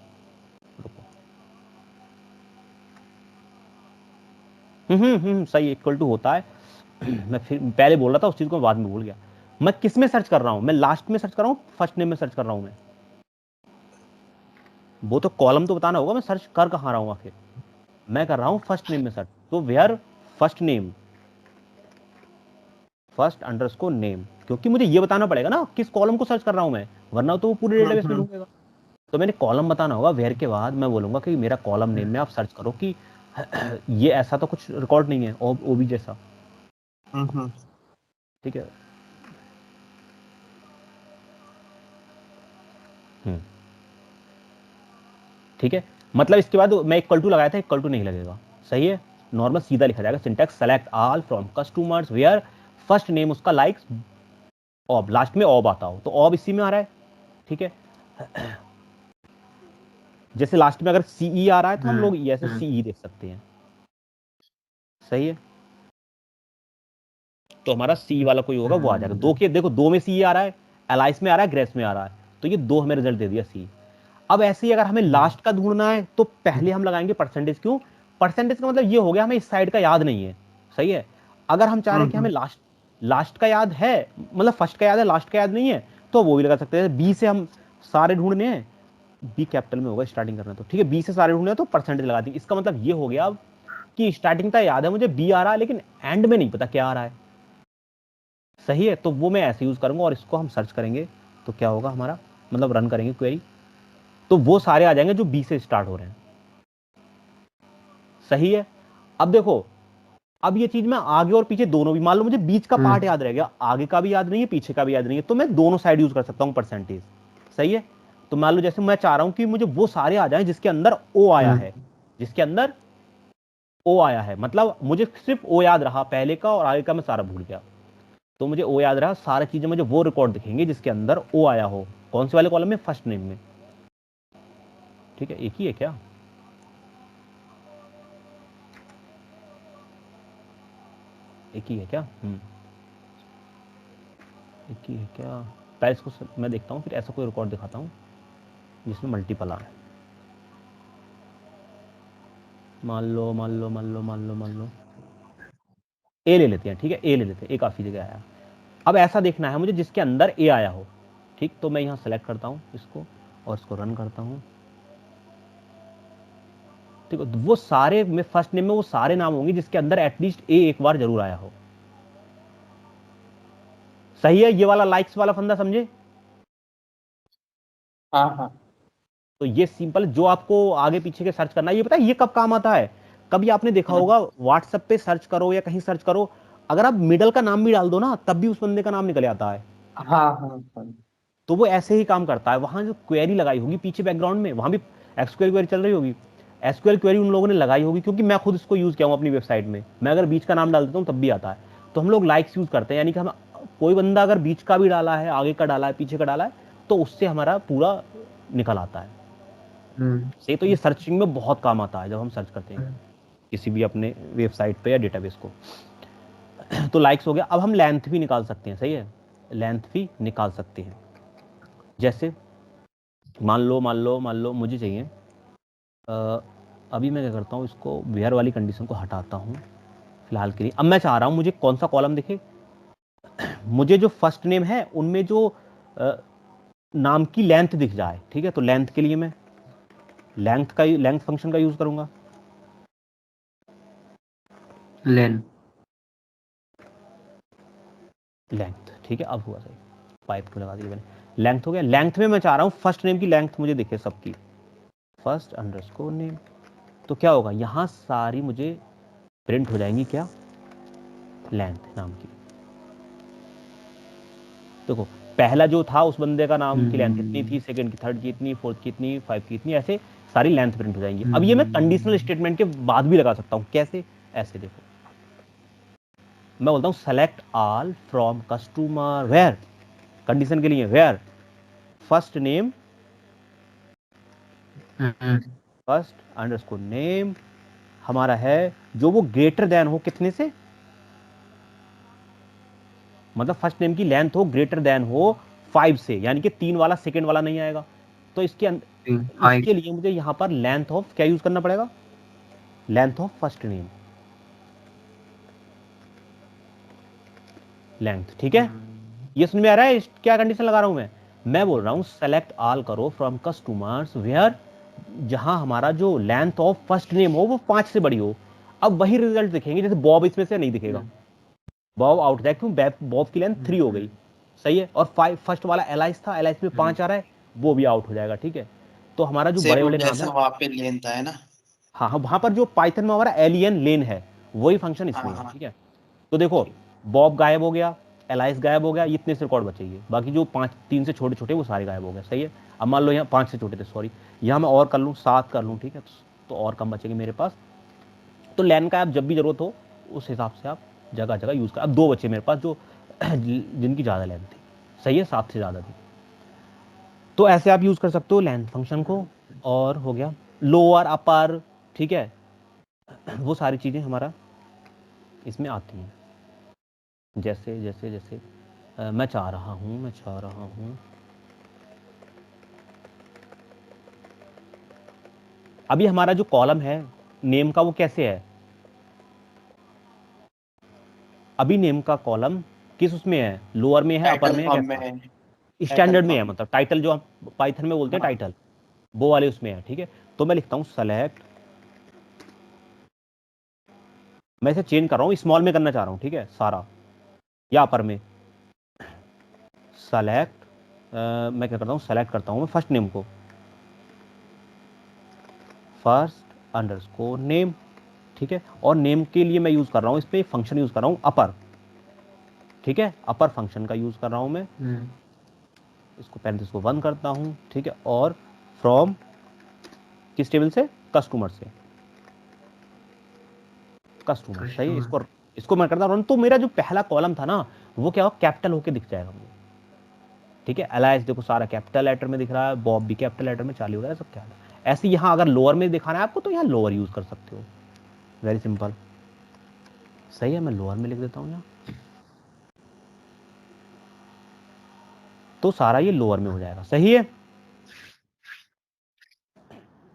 सही, इक्वल टू होता है। मैं फिर पहले बोल रहा था उस चीज को, बाद में भूल गया। मैं किस में सर्च कर रहा हूं, मैं लास्ट में सर्च कर रहा हूं, फर्स्ट नेम में सर्च कर रहा हूं मैं, वो तो कॉलम तो बताना होगा, मैं सर्च कर कहां रहा हूं आखिर। मैं कर रहा हूं फर्स्ट नेम में सर्च, तो where first name, first underscore name, क्योंकि मुझे ये बताना पड़ेगा ना किस कॉलम को सर्च कर रहा हूं मैं, वरना तो वो पूरे डेटाबेस में ढूंढेगा। तो मैंने कॉलम बताना होगा, वेयर के बाद मैं बोलूंगा कि मेरा कॉलम नेम में आप सर्च करो कि ये ऐसा तो कुछ रिकॉर्ड नहीं है ओबी जैसा। ठीक है, ठीक है, मतलब इसके बाद मैं इक्वल टू लगाया था, इक्वल टू नहीं लगेगा। सही है, नॉर्मल सीधा लिखा जाएगा, syntax select all from customers where first name उसका लाइक्स ऑब, लास्ट में ऑब आता हो तो ऑब इसी में आ रहा है। ठीक है, जैसे लास्ट में अगर सीई आ रहा है तो हम लोग ऐसे सीई देख सकते हैं। सही है, तो हमारा सी वाला कोई होगा वो आ जाएगा। दो के देखो, दो में सी आ रहा है, एलाइस में आ रहा है, ग्रेस में आ रहा है, तो ये दो हमें रिजल्ट दे दिया सी। अब ऐसे ही अगर हमें लास्ट का ढूंढना है तो पहले हम लगाएंगे परसेंटेज। क्यों, परसेंटेज का मतलब ये हो गया हमें इस साइड का याद नहीं है। सही है, अगर हम चाह रहे हैं कि हमें लास्ट का याद है, मतलब फर्स्ट का याद है, लास्ट का याद नहीं है, तो वो भी लगा सकते हैं। बी से हम सारे ढूंढने हैं, बी कैपिटल में होगा स्टार्टिंग करना, तो ठीक है, बी से सारे ढूंढने हैं तो परसेंटेज लगा देंगे। इसका मतलब ये हो गया अब कि स्टार्टिंग का याद है मुझे, बी आ रहा है, लेकिन एंड में नहीं पता क्या आ रहा है। सही है, तो वो मैं ऐसे यूज करूंगा और इसको हम सर्च करेंगे तो क्या होगा हमारा, मतलब रन करेंगे क्वेरी, तो वो सारे आ जाएंगे जो बी से स्टार्ट हो रहे हैं। सही है, अब देखो, अब ये चीज मैं आगे और पीछे दोनों भी, मान लो मुझे बीच का पार्ट याद रह गया, आगे का भी याद नहीं है, पीछे का भी याद नहीं है, तो मैं दोनों साइड यूज कर सकता हूं परसेंटेज। सही है, तो मान लो जैसे मैं चाह रहा हूं कि मुझे वो सारे आ जाएं जिसके अंदर ओ आया है, जिसके अंदर ओ आया है, मतलब मुझे सिर्फ ओ याद रहा पहले का और आगे का मैं सारा भूल गया, तो मुझे ओ याद रहा, सारी चीजें मुझे वो रिकॉर्ड दिखेंगे जिसके अंदर ओ आया हो। कौन से वाले कॉलम में, फर्स्ट नेम में। ठीक है, एक ही है क्या, एक ही है क्या, एक ही है क्या, पहले इसको मैं देखता हूँ, फिर ऐसा कोई रिकॉर्ड दिखाता हूँ जिसमें मल्टीपल आ रहा है। मान लो ए ले लेते हैं। ठीक है, ए ले लेते हैं, ए काफी जगह आया। अब ऐसा देखना है मुझे जिसके अंदर ए आया हो। ठीक, तो मैं यहाँ सेलेक्ट करता हूँ इसको और इसको रन करता हूँ। ठीक है, वो सारे में फर्स्ट नेम में वो सारे नाम होंगे जिसके अंदर एटलीस्ट ए एक बार जरूर आया हो। सही है, ये वाला लाइक्स वाला फंदा समझे। हाँ, तो ये सिंपल जो आपको आगे पीछे के सर्च करना है, ये पता है ये कब काम आता है, कभी आपने देखा होगा व्हाट्सएप पे सर्च करो या कहीं सर्च करो, अगर आप मिडल का नाम भी डाल दो ना तब भी उस बंदे का नाम निकल आता है। हाँ, तो वो ऐसे ही काम करता है। वहां जो क्वेरी लगाई होगी पीछे बैकग्राउंड में, वहां भी एसक्यूएल क्वेरी चल रही होगी, एसक्यूएल क्वेरी उन लोगों ने लगाई होगी, क्योंकि मैं खुद इसको यूज किया हूं अपनी वेबसाइट में। मैं अगर बीच का नाम डाल देता हूं तब भी आता है। तो हम लोग लाइक्स यूज करते हैं, यानी कि हम कोई बंदा अगर बीच का भी डाला है, आगे का डाला है, पीछे का डाला है, तो उससे हमारा पूरा निकल आता है। सही, तो ये सर्चिंग में बहुत काम आता है जब हम सर्च करते हैं किसी भी अपने वेबसाइट पे या डेटाबेस को। तो लाइक्स हो गया। अब हम लेंथ भी निकाल सकते हैं। सही है, लेंथ भी निकाल सकते हैं। जैसे मान लो मुझे चाहिए, अभी मैं क्या करता हूँ, इसको वेयर वाली कंडीशन को हटाता हूँ फिलहाल के लिए। अब मैं चाह रहा हूँ मुझे कौन सा कॉलम दिखे, मुझे जो फर्स्ट नेम है उनमें जो नाम की लेंथ दिख जाए, ठीक है। तो लेंथ के लिए मैं लेंथ फंक्शन का यूज करूंगा। लेन लेंथ, ठीक है। अब हुआ सही, पाइप को लगा दी मैंने, लेंथ हो गया। लेंथ में मैं चाह रहा हूं फर्स्ट नेम की लेंथ मुझे दिखे सबकी, फर्स्ट अंडरस्कोर नेम। तो क्या होगा, यहां सारी मुझे प्रिंट हो जाएंगी क्या, लेंथ नाम की। देखो पहला जो था उस बंदे का नाम की लेंथ इतनी थी, सेकंड की, थर्ड की इतनी, फोर्थ की इतनी, 5 की इतनी, ऐसे सारी लेंथ प्रिंट हो जाएंगी। अब ये मैं कंडीशनल स्टेटमेंट के बाद भी लगा सकता हूं, कैसे, ऐसे देखो मैं बोलता हूं select all from customer where, condition के लिए where first name, first underscore name हमारा है जो वो ग्रेटर देन हो कितने से, मतलब फर्स्ट नेम की लेंथ हो ग्रेटर देन हो 5 से, यानी कि 3 वाला सेकंड वाला नहीं आएगा। तो इसके लिए मुझे यहां पर लेंथ ऑफ क्या यूज करना पड़ेगा, length of first name, length, ठीक है। ये समझ में आ रहा है क्या कंडीशन लगा रहा हूं मैं बोल रहा हूं सेलेक्ट ऑल करो फ्रॉम कस्टमर्स वेयर, जहां हमारा जो लेंथ ऑफ फर्स्ट नेम हो वो 5 से बड़ी हो। अब वही रिजल्ट दिखेंगे, जैसे बॉब इसमें से नहीं दिखेगा, बॉब आउट जाए, क्यों, बॉब की लेंथ 3 हो गई, सही है। और 5 फर्स्ट वाला एलाइस था, एलाइस में 5 आ रहा है, वो भी आउट हो जाएगा, ठीक है। तो हमारा जो बड़े बड़े नाम है, वहां पे लेंथ है ना, हाँ हाँ, वहां पर जो पाइथन में हमारा एलियन लेन है वही फंक्शन इसमें है, ठीक है। तो देखो बॉब गायब हो गया, एलाइस गायब हो गया, इतने से रिकॉर्ड बचेगी, बाकी जो 3 से छोटे छोटे वो सारे गायब हो गए, सही है। अब मान लो यहाँ 5 से छोटे थे, सॉरी, यहाँ मैं और कर लूँ 7 कर लूँ, ठीक है, तो और कम बचेंगे मेरे पास। तो लैन का आप जब भी जरूरत हो उस हिसाब से आप जगह जगह यूज कर। अब 2 बचे मेरे पास जो जिनकी ज़्यादा लेंथ थी, सही है, 7 से ज़्यादा थी, तो ऐसे आप यूज कर सकते हो लेंथ फंक्शन को। और हो गया लोअर अपर, ठीक है, वो सारी चीज़ें हमारा इसमें आती हैं, जैसे जैसे जैसे मैं चाह रहा हूँ अभी हमारा जो कॉलम है नेम का वो कैसे है, अभी नेम का कॉलम किस उसमें है, लोअर में है, अपर में है, कैसा, स्टैंडर्ड में है, मतलब टाइटल जो आप पाइथन में बोलते हैं टाइटल, वो वाले उसमें है, ठीक है। तो मैं लिखता हूँ सेलेक्ट, मैं इसे चेंज कर रहा हूँ, स्मॉल में करना चाह रहा हूँ, ठीक है, सारा, या अपर में, सेलेक्ट, मैं क्या करता हूँ, सेलेक्ट करता हूँ मैं फर्स्ट नेम को, फर्स्ट अंडरस्कोर नेम, ठीक है। और नेम के लिए मैं यूज कर रहा हूँ, इस पे फंक्शन यूज कर रहा हूँ अपर, ठीक है, अपर फंक्शन का यूज कर रहा हूँ मैं, इसको पैरेंथेसिस को 1 करता हूँ, ठीक है। और फ्रॉम किस टेबल से, कस्टमर से, कस्टमर, सही। इसको मैं करता हूँ, तो मेरा जो पहला कॉलम था ना वो क्या हो, कैपिटल होके दिख जाएगा मुझे, ठीक है। एलाइस देखो सारा कैपिटल लेटर में दिख रहा है, बॉब भी कैपिटल लेटर में, चालू हो रहा है, सब क्या है। ऐसे यहाँ अगर लोअर में दिखाना है आपको तो यहाँ लोअर यूज कर सकते हो, वेरी सिंपल, सही है। मैं लोअर में लिख देता हूँ यहाँ, तो सारा ये लोअर में हो जाएगा, सही है।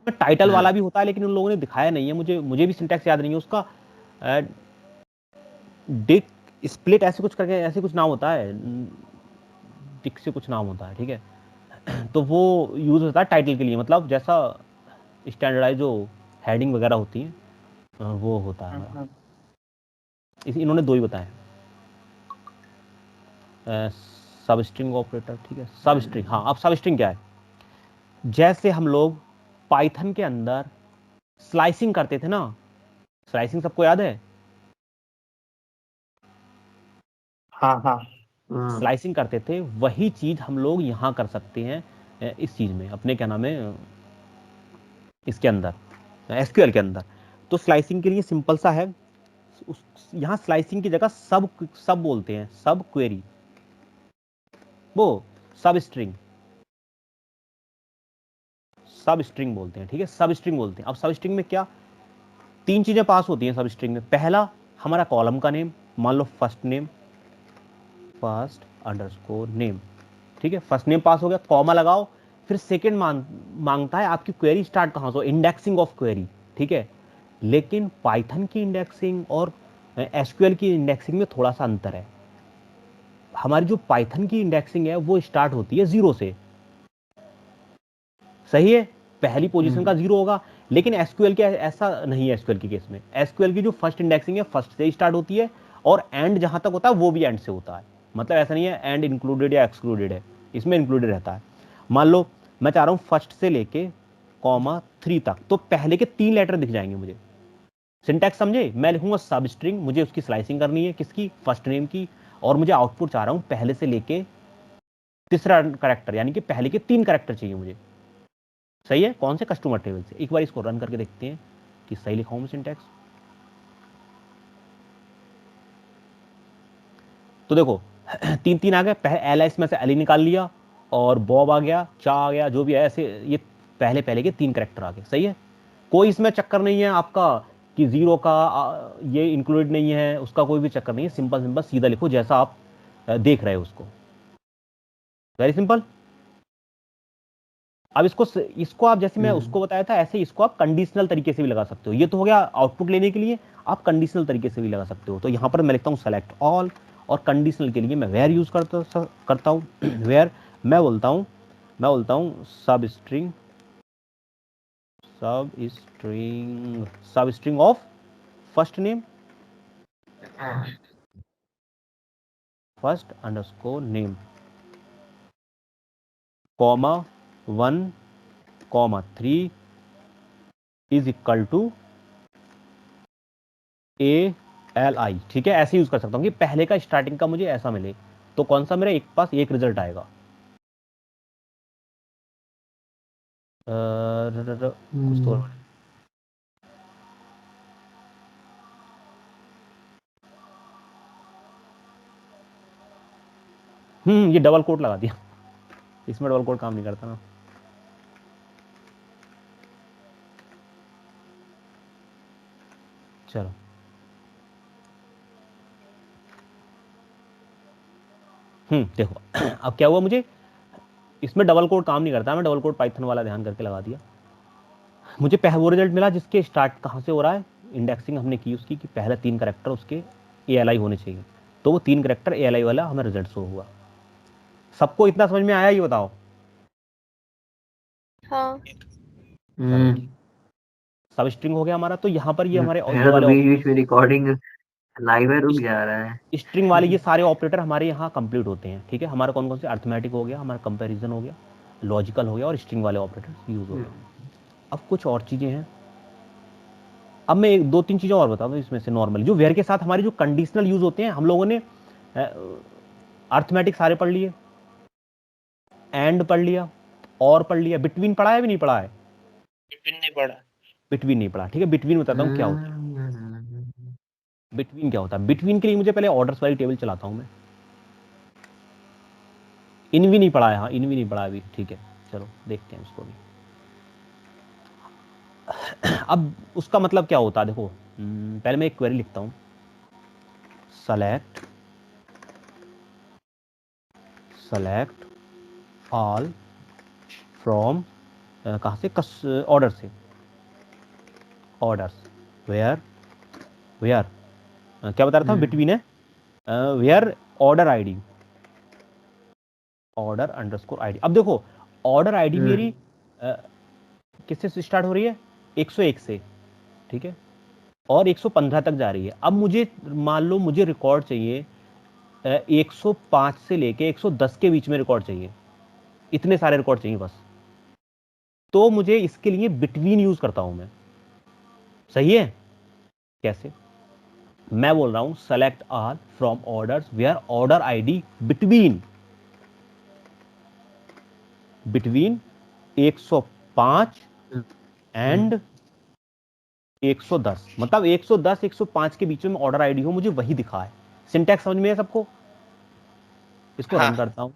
टाइटल वाला भी होता है लेकिन उन लोगों ने दिखाया नहीं है, मुझे भी सिंटैक्स याद नहीं है उसका, डिक स्प्लिट ऐसे कुछ करके, ऐसे कुछ नाम होता है, डिक से कुछ नाम होता है, ठीक है। तो वो यूज होता है टाइटल के लिए, मतलब जैसा स्टैंडर्डाइज जो हेडिंग वगैरह होती है वो होता है हमारा। इन्होंने 2 ही बताए, सब स्ट्रिंग ऑपरेटर, ठीक है, सब स्ट्रिंग। हाँ, अब सब स्ट्रिंग क्या है, जैसे हम लोग पाइथन के अंदर स्लाइसिंग करते थे ना, स्लाइसिंग सबको याद है, हाँ, स्लाइसिंग करते थे, वही चीज हम लोग यहाँ कर सकते हैं इस चीज में, अपने क्या नाम है, इसके अंदर, एसक्यूएल के अंदर। तो स्लाइसिंग के लिए सिंपल सा है, यहाँ स्लाइसिंग की जगह सब बोलते हैं, सब क्वेरी, वो सब स्ट्रिंग बोलते हैं, ठीक है, सब स्ट्रिंग बोलते हैं। अब सब स्ट्रिंग में क्या 3 चीजें पास होती हैं सब स्ट्रिंग में। पहला हमारा कॉलम का नेम, मान लो first name, first underscore name, ठीक है, फर्स्ट नेम पास हो गया, कॉमा लगाओ, फिर सेकंड मांगता है आपकी क्वेरी स्टार्ट कहां से, इंडेक्सिंग ऑफ क्वेरी, ठीक है। लेकिन पाइथन की इंडेक्सिंग और एसक्यूएल की इंडेक्सिंग में थोड़ा सा अंतर है। हमारी जो पाइथन की इंडेक्सिंग है वो स्टार्ट होती है 0 से, सही है, पहली पोजीशन का 0 होगा। लेकिन एसक्यूएल के ऐसा नहीं है। एसक्यूएल के केस में एसक्यूएल की जो फर्स्ट इंडेक्सिंग है फर्स्ट से ही स्टार्ट होती है, और एंड जहां तक होता है वो भी एंड से होता है। मतलब ऐसा नहीं है एंड इंक्लूडेड या एक्सक्लूडेड है, इसमें इंक्लूडेड रहता है। मान लो मैं चाह रहा हूँ फर्स्ट से लेके कॉमा 3 तक, तो पहले के 3 लेटर दिख जाएंगे मुझे। सिंटैक्स समझे? मैं लिखूंगा सब स्ट्रिंग, मुझे उसकी स्लाइसिंग करनी है किसकी, फर्स्ट नेम की, और मुझे आउटपुट चाह रहा हूँ पहले से लेके तीसरा कैरेक्टर, यानी कि पहले के 3 कैरेक्टर चाहिए मुझे। सही है, कौन से? कस्टमर टेबल से। एक बार इसको रन करके देखते हैं कि सही लिखा हूं मैं सिंटैक्स। तो देखो 3 आ गए, पहले एल इसमें से एल निकाल लिया, और बॉब आ गया, चा आ गया, जो भी है, ऐसे ये पहले पहले के 3 कैरेक्टर आ गए। सही है, कोई इसमें चक्कर नहीं है आपका कि 0 का ये इंक्लूडेड नहीं है, उसका कोई भी चक्कर नहीं है। सिंपल सिंपल सीधा लिखो जैसा आप देख रहे हो उसको, वेरी सिंपल। अब इसको आप जैसे मैं उसको बताया था ऐसे इसको आप कंडीशनल तरीके से भी लगा सकते हो। ये तो हो गया आउटपुट लेने के लिए, आप कंडीशनल तरीके से भी लगा सकते हो। तो यहां पर मैं लिखता हूं सेलेक्ट ऑल, और कंडीशनल के लिए मैं वेयर यूज करता हूं वेयर मैं बोलता हूं सब string of first name, first underscore name, comma 1 comma 3 is equal to ALI। ठीक है, ऐसे यूज कर सकता हूं कि पहले का स्टार्टिंग का मुझे ऐसा मिले, तो कौन सा मेरे पास एक रिजल्ट आएगा। कुछ तो ये डबल कोट लगा दिया, इसमें डबल कोट काम नहीं करता ना। चलो देखो अब क्या हुआ, मुझे इसमें डबल कोट काम नहीं करता, मैं डबल कोट पाइथन वाला ध्यान करके लगा दिया। मुझे पहला वो रिजल्ट मिला जिसके स्टार्ट कहाँ से हो रहा है, इंडेक्सिंग हमने की उसकी कि पहला 3 कैरेक्टर उसके ALI होने चाहिए, तो वो 3 कैरेक्टर ALI वाला हमें रिजल्ट शो हुआ। सबको इतना समझ में आया, ये बताओ? हाँ। सब स्ट्रिंग हो गया हमारा। तो यहाँ पर ये हमारे ये वाले बीच में रिकॉर्डिंग लाइव है, रुक जा रहा है। स्ट्रिंग वाले ये सारे ऑपरेटर हमारे यहाँ कंप्लीट होते हैं। ठीक है, हमारा कौन कौन से, अर्थमेटिक हो गया, हमारा कंपैरिजन हो गया, लॉजिकल हो गया, और स्ट्रिंग वाले ऑपरेटर यूज हो गए। अब कुछ और चीजें हैं, अब मैं 2-3 चीजें और बता दूं इसमें से। नॉर्मल जो वेयर के साथ हमारे जो कंडीशनल यूज होते हैं, हम लोगों ने अर्थमेटिक सारे पढ़ लिए, एंड पढ़ लिया, और पढ़ लिया, बिटवीन पढ़ा है भी नहीं पढ़ा है? बिटवीन नहीं पढ़ा। बिटवीन नहीं पढ़ा। ठीक है, बिटवीन बताता हूँ क्या होता है। बिटवीन क्या होता है? बिटवीन के लिए मुझे पहले ऑर्डर्स वाली टेबल चलाता हूं मैं। इन भी नहीं पढ़ा है, हाँ इन भी नहीं पढ़ा अभी। ठीक है, चलो देखते हैं इसको भी। अब उसका मतलब क्या होता है देखो, पहले मैं एक क्वेरी लिखता हूं, सेलेक्ट ऑल फ्रॉम कहां से, ऑर्डर से, ऑर्डर्स वेयर क्या बता रहा था, बिटवीन है, where order ID, order underscore ID. अब देखो ऑर्डर आईडी मेरी किससे स्टार्ट हो रही है, 101 से। ठीक है, और 115 तक जा रही है। अब मुझे मान लो मुझे रिकॉर्ड चाहिए 105 से लेके 110 के बीच में रिकॉर्ड चाहिए, इतने सारे रिकॉर्ड चाहिए बस। तो मुझे इसके लिए बिटवीन यूज करता हूं मैं। सही है, कैसे? मैं बोल रहा हूं select all from orders where order ID between 105 and 110, मतलब 110 105 के बीच में ऑर्डर आईडी हो, मुझे वही दिखा है। सिंटैक्स समझ में है सबको? इसको रन करता हूं।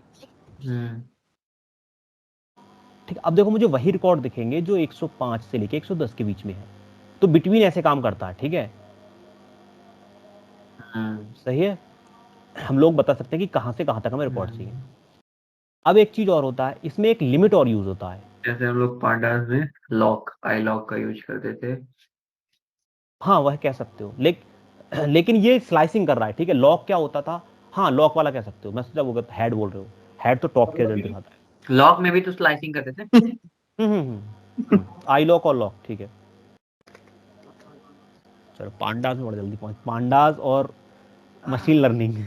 ठीक, अब देखो मुझे वही रिकॉर्ड दिखेंगे जो 105 से लेके 110 के बीच में है। तो बिटवीन ऐसे काम करता है। ठीक है, सही है, हम लोग बता सकते हैं कि कहां से कहां तक हमें रिकॉर्ड चाहिए। अब एक चीज और होता है, इसमें एक लिमिट और यूज होता है। जैसे हम लोग पांडास में आई लॉक का यूज करते थे। हाँ वह कह सकते हो, लेकिन ये स्लाइसिंग कर रहा है। ठीक है, लॉक क्या होता था, हाँ लॉक वाला कह सकते हो। मैं सोचा वो हेड बोल रहे हो, हेड तो टॉप के रिजल्ट दिखाता है। लॉक में भी तो स्लाइसिंग करते थे। आई लॉक और लॉक, ठीक है। चलो पांडास में बड़ा जल्दी पहुंच, पांडास और machine learning.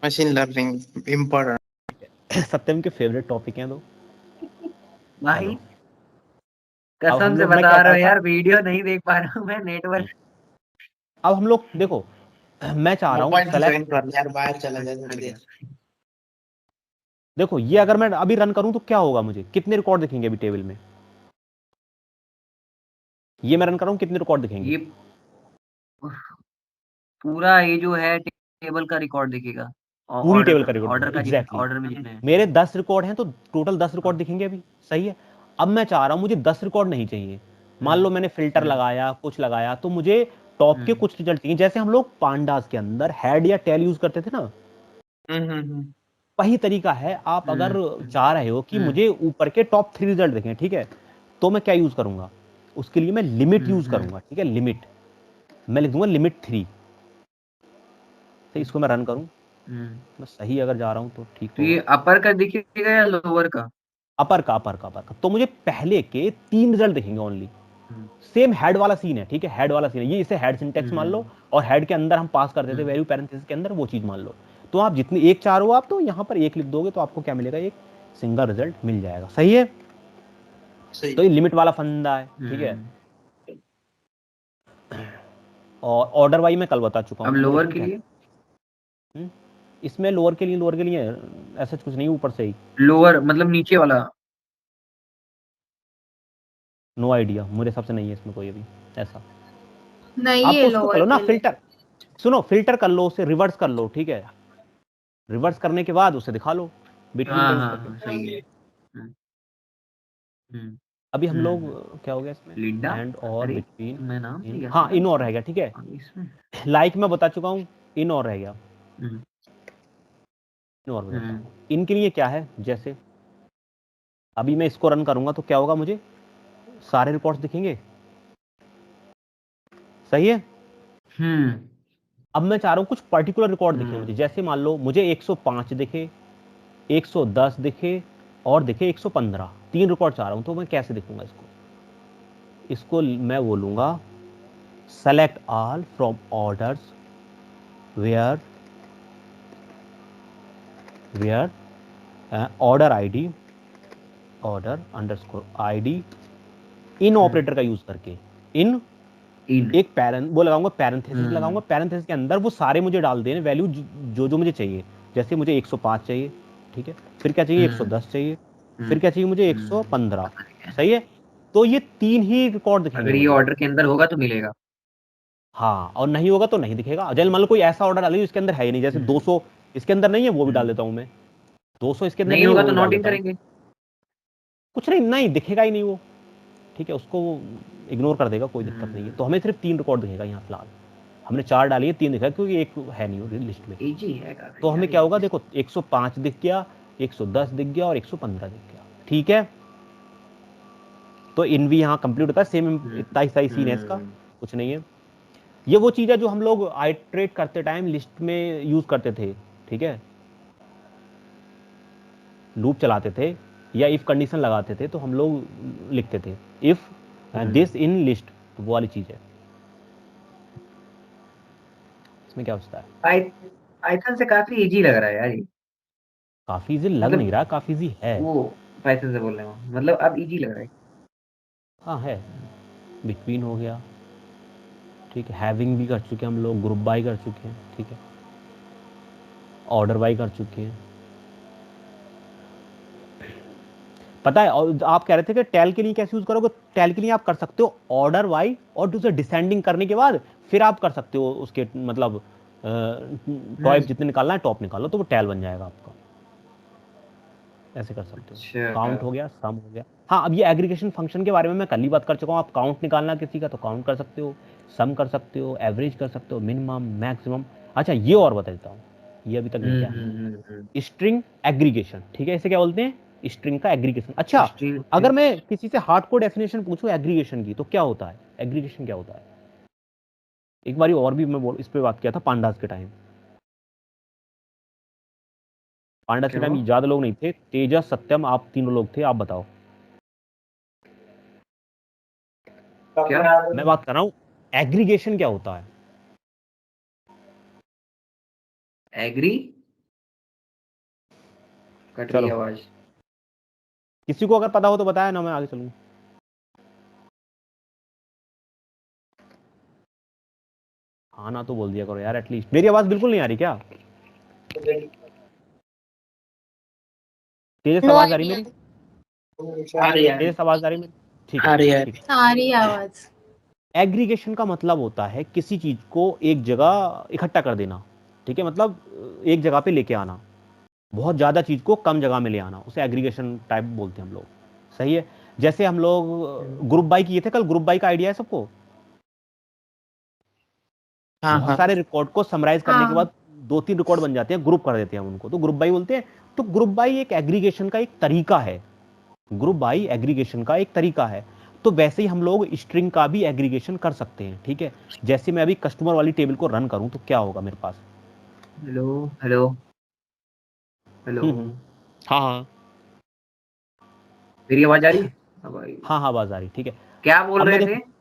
Machine learning important. Satyam के फेवरेट टॉपिक हैं दो भाई चलो, अब कसम हम से लोग, मैं बता क्या रहा कह हूँ रहा यार, वीडियो नहीं देख पा रहा हूँ मैं, था, नेटवर्क। अब हम लोग देखो, मैं चाह रहा हूँ मोबाइल ज्वाइन सेलेक्ट, कर यार, बाहर चला जा थोड़ी देर। देखो ये अगर मैं अभी रन करूं तो क्या होगा, मुझे कितने रिकॉर्ड दिखेंगे अभी टेबल में, ये मैं रन कर रहा हूं, कितने रिकॉर्ड दिखेंगे? ये पूरा ये जो है टेबल का रिकॉर्ड दिखेगा, पूरी ऑर्डर टेबल का, का रिकॉर्ड ऑर्डर दिखेगा, का जितने एग्जैक्टली। ऑर्डर में जितने हैं। मेरे 10 रिकॉर्ड हैं तो टोटल 10 रिकॉर्ड दिखेंगे अभी, सही है। अब मैं चाह रहा हूं मुझे 10 रिकॉर्ड नहीं चाहिए, मान लो मैंने फिल्टर लगाया, कुछ लगाया, तो मुझे टॉप के कुछ रिजल्ट चाहिए, जैसे हम लोग पांडास के अंदर हेड या टेल यूज करते थे ना, वही तरीका है। आप अगर चाह रहे हो कि मुझे ऊपर के टॉप 3 रिजल्ट देखें, ठीक है, तो मैं क्या यूज करूंगा, उसके लिए मैं लिमिट यूज करूंगा, ठीक है, लिमिट मैं लिख दूंगा लिमिट 3। तो इसको मैं रन करूं, मैं सही अगर जा रहा हूं तो ठीक तो ये होगा। अपर का दिखेगा या लोअर का? अपर का, अपर का, अपर का, तो मुझे पहले के 3 रिजल्ट दिखेंगे ओनली। सेम हेड वाला सीन है, ठीक है, हेड वाला सीन है ये, इसे हेड सिंटेक्स मान लो, और हेड के अंदर हम पास करते थे वैल्यू पैरेंथेसिस के अंदर, वो चीज मान लो। तो आप जितनी एक चाह रहे हो आप, तो यहाँ पर एक लिख दोगे तो आपको क्या मिलेगा, एक सिंगल रिजल्ट मिल जाएगा, सही है। तो ये लिमिट वाला फंडा है, ठीक है। और ऑर्डर वाई मैं कल बता चुका अब हूँ। लोअर के लिए, इसमें लोअर के लिए ऐसा कुछ नहीं, ऊपर से ही लोअर मतलब नीचे वाला। नो आइडिया, मेरे हिसाब से नहीं है इसमें कोई अभी ऐसा। नहीं आपको है उसको कर लोअर लो ना के लिए। फिल्टर, सुनो फिल्टर कर लो, उसे रिवर्स कर लो, ठीक है, रिवर्स करने के बाद उसे दिखा लो बिटवीन का यूज करके। सही है। हम्म, अभी हम लोग क्या हो गया इसमें, लिंडा, एंड और अरे बिटवीन, मैं नाम से इन, क्या हाँ था इन और रह गया, ठीक है, इसमें। लाइक मैं बता चुका हूँ, इन और रह गया, हम्म, इन और बताता हूँ। इनके लिए क्या है, जैसे अभी मैं इसको रन करूंगा तो क्या होगा, मुझे सारे रिकॉर्ड्स दिखेंगे, सही है। अब मैं चाह रहा हूँ कुछ पर्टिकुलर रिकॉर्ड दिखे मुझे, जैसे मान लो मुझे 105 दिखे, 110 दिखे, और दिखे 115, 3 रिकॉर्ड चाह रहा हूँ, तो मैं कैसे दिखूंगा इसको मैं बोलूंगा select all from orders where order ID, order underscore ID, in operator का यूज करके, इन एक पैरेंट वो लगाऊंगा, पैरेंथेसिस लगाऊंगा, पैरेंथेसिस के अंदर वो सारे मुझे डाल देने वैल्यू जो जो मुझे चाहिए, जैसे मुझे 105 चाहिए, ठीक है, फिर क्या चाहिए 110 चाहिए, फिर क्या चाहिए मुझे 115, सही है। तो ये 3 ही रिकॉर्ड दिखेंगे अगर ये मुझे, ऑर्डर के अंदर होगा तो मिलेगा। हाँ, और नहीं होगा तो नहीं दिखेगा। जैसे मान लो कोई ऐसा ऑर्डर डालिए इसके अंदर है ही नहीं, जैसे 200 इसके अंदर नहीं है, वो भी डाल देता हूँ मैं, 200 इसके अंदर नहीं नहीं है, होगा वो तो भी डाल नोट इन देता हूँ, करेंगे। कुछ नहीं, नहीं दिखेगा ही नहीं वो, ठीक है, उसको इग्नोर कर देगा, कोई दिक्कत नहीं है। तो हमें सिर्फ 3 रिकॉर्ड दिखेगा यहाँ फिलहाल, हमने 4 डाली है, 3 दिखा क्योंकि एक है नहीं लिस्ट में। इजी है काफी तो यार हमें क्या होगा, देखो 105 दिख गया, 110 दिख गया, और 115 दिख गया, ठीक है। तो इन भी यहाँ कंप्लीट होता है, सेम इतना ही सही सीन है इसका, कुछ नहीं है। ये वो चीज़ है जो हम लोग आइट्रेट करते टाइम लिस्ट में यूज करते थे, ठीक है, लूप चलाते थे या इफ कंडीशन लगाते थे, तो हम लोग लिखते थे इफ दिस इन लिस्ट, तो वो वाली चीज है। इसमें क्या होता है, पाइथन से काफी इजी लग रहा है यार ये। काफी इजी लग नहीं मतलब रहा, काफी इजी है। वो पाइथन से बोल रहे हो, मतलब अब इजी लग रहा है। हाँ है, बिटवीन हो गया, ठीक है, हैविंग भी कर चुके हैं हम लोग, ग्रुप बाय कर चुके हैं, ठीक है, ऑर्डर बाय कर चुके हैं। पता है, और आप कह रहे थे कि टेल के लिए कैसे यूज करोगे, टेल के लिए आप कर सकते हो ऑर्डर वाई, और दूसरे डिसेंडिंग करने के बाद फिर आप कर सकते हो उसके मतलब टॉप जितने निकालना है टॉप निकालो, तो वो टेल बन जाएगा आपका, ऐसे कर सकते हो। अच्छा काउंट हो गया, सम हो गया। हाँ, अब ये एग्रीगेशन फंक्शन के बारे में मैं कल ही बात कर चुका हूँ। आप काउंट निकालना किसी का तो काउंट कर सकते हो, सम कर सकते हो, एवरेज कर सकते हो, मिनिमम मैक्सिमम। अच्छा ये और बता देता हूँ, ये अभी तक नहीं किया, स्ट्रिंग एग्रीगेशन, ठीक है, इसे क्या बोलते हैं, स्ट्रिंग का एग्रीगेशन। अच्छा, अगर मैं किसी से हार्डकोर डेफिनेशन पूछूं एग्रीगेशन की, तो क्या होता है एग्रीगेशन, क्या होता है? एक बार और भी मैं इस पे बात किया था पांडास के टाइम, पांडास के टाइम ज्यादा लोग नहीं थे, तेजस सत्यम आप तीनों लोग थे, आप बताओ क्या? मैं बात कर रहा हूँ एग्रीगेशन क्या होता है। एग्री कट रही चलो है आवाज। किसी को अगर पता हो तो बताया ना, मैं आगे चलूँ। हाँ ना तो बोल दिया करो यार एटलीस्ट। मेरी आवाज बिल्कुल नहीं आ रही क्या? तेजस नो आवाज आ रही आइडिया। मेरी? आ रही है, तेजस आवाज आ रही मेरी? ठीक आ है रही है। ठीक है। आ रही है आवाज। एग्रीगेशन का मतलब होता है किसी चीज को एक जगह इकट्ठा कर देना, ठीक है, मतलब एक जगह पे लेके आना, बहुत ज्यादा चीज को कम जगह में ले आना, उसे एग्रीगेशन टाइप बोलते हैं हम लोग। सही है। जैसे हम लोग ग्रुप बाई किए थे कल, ग्रुप बाई का आइडिया है सबको? हाँ बहुत हाँ। सारे रिकॉर्ड को समराइज करने के हाँ। बाद 2-3 रिकॉर्ड बन जाते हैं, ग्रुप कर देते हैं हम उनको, तो ग्रुप बाई बोलते हैं। तो ग्रुप बाई एक एग्रीगेशन का एक तरीका है, ग्रुप बाई एग्रीगेशन का एक तरीका है। तो वैसे ही हम लोग स्ट्रिंग का भी एग्रीगेशन कर सकते हैं, ठीक है। जैसे मैं अभी कस्टमर वाली टेबल को रन करूं तो क्या होगा मेरे पास? हेलो हेलो हेलो, हाँ हाँ मेरी आवाज आ रही है? अब आई। हाँ हाँ आवाज आ रही, ठीक है। क्या अब बोल मैं रहे देखो थे?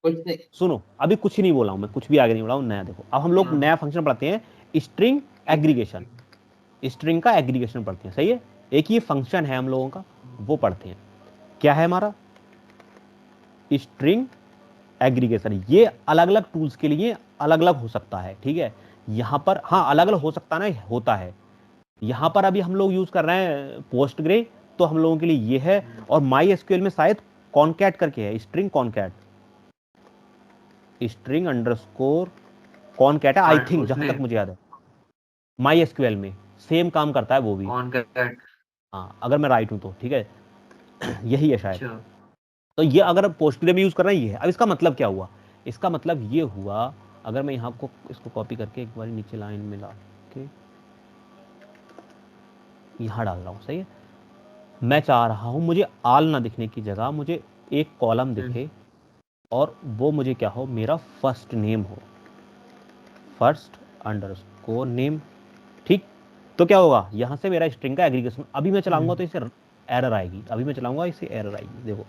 कुछ नहीं। सुनो, अभी कुछ नहीं बोला हूं मैं, कुछ भी आगे नहीं बोला हूं, नया देखो। अब हम लोग हाँ, नया फंक्शन पढ़ते हैं, स्ट्रिंग एग्रीगेशन। स्ट्रिंग का एग्रीगेशन पढ़ते हैं, सही है। एक ये फंक्शन है हम लोगों का, वो पढ़ते हैं। क्या है हमारा? String aggregation. ये अलग अलग टूल्स के लिए अलग अलग हो सकता है, ठीक है। यहाँ पर हाँ अलग अलग हो सकता ना, होता है। यहाँ पर अभी हम लोग यूज कर रहे हैं पोस्टग्रे, तो हम लोगों के लिए ये है। और माई एसक्यूएल में शायद कॉनकैट करके है, string concat, string underscore concat है आई थिंक, जहां तक उसमें मुझे याद है। माई एसक्यूएल में सेम काम करता है वो भी। कौन कैट? हाँ अगर मैं राइट हूं तो, ठीक है। यही है शायद। अच्छा। तो ये अगर पोस्टग्रे में यूज कर रहे हैं ये है। अब इसका मतलब क्या हुआ? इसका मतलब ये हुआ, अगर मैं यहाँ को इसको कॉपी करके एक बार नीचे लाइन में ला के यहाँ डाल रहा हूँ, सही है। मैं चाह रहा हूँ मुझे आल ना दिखने की जगह मुझे एक कॉलम दिखे, और वो मुझे क्या हो, मेरा फर्स्ट नेम हो, फर्स्ट अंडरस्कोर नेम, ठीक। तो क्या होगा, यहां से मेरा स्ट्रिंग का एग्रीगेशन। अभी मैं चलाऊंगा तो इसे एरर आएगी, अभी मैं चलाऊंगा इसे एरर आएगी, देखो,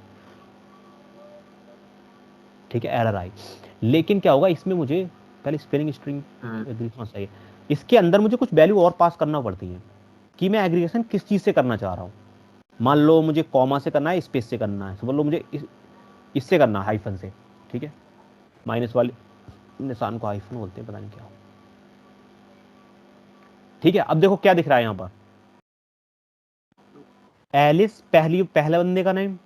ठीक है, एरर आई। लेकिन क्या होगा इसमें, मुझे पहले स्पेलिंग स्ट्रिंग एग्रीगेशन सही है, इसके अंदर मुझे कुछ वैल्यू और पास करना पड़ती है कि मैं एग्रीगेशन किस चीज से करना चाह रहा हूँ। मान लो मुझे कॉमा से करना है, स्पेस से करना है, समझ लो मुझे इससे करना है, हाइफन से, ठीक है। माइनस वाले निशान को हाइफन बोलते हैं, पता नहीं क्या। ठीक है, अब देखो क्या दिख रहा है यहां पर, एलिस पहले बंदे का नेम,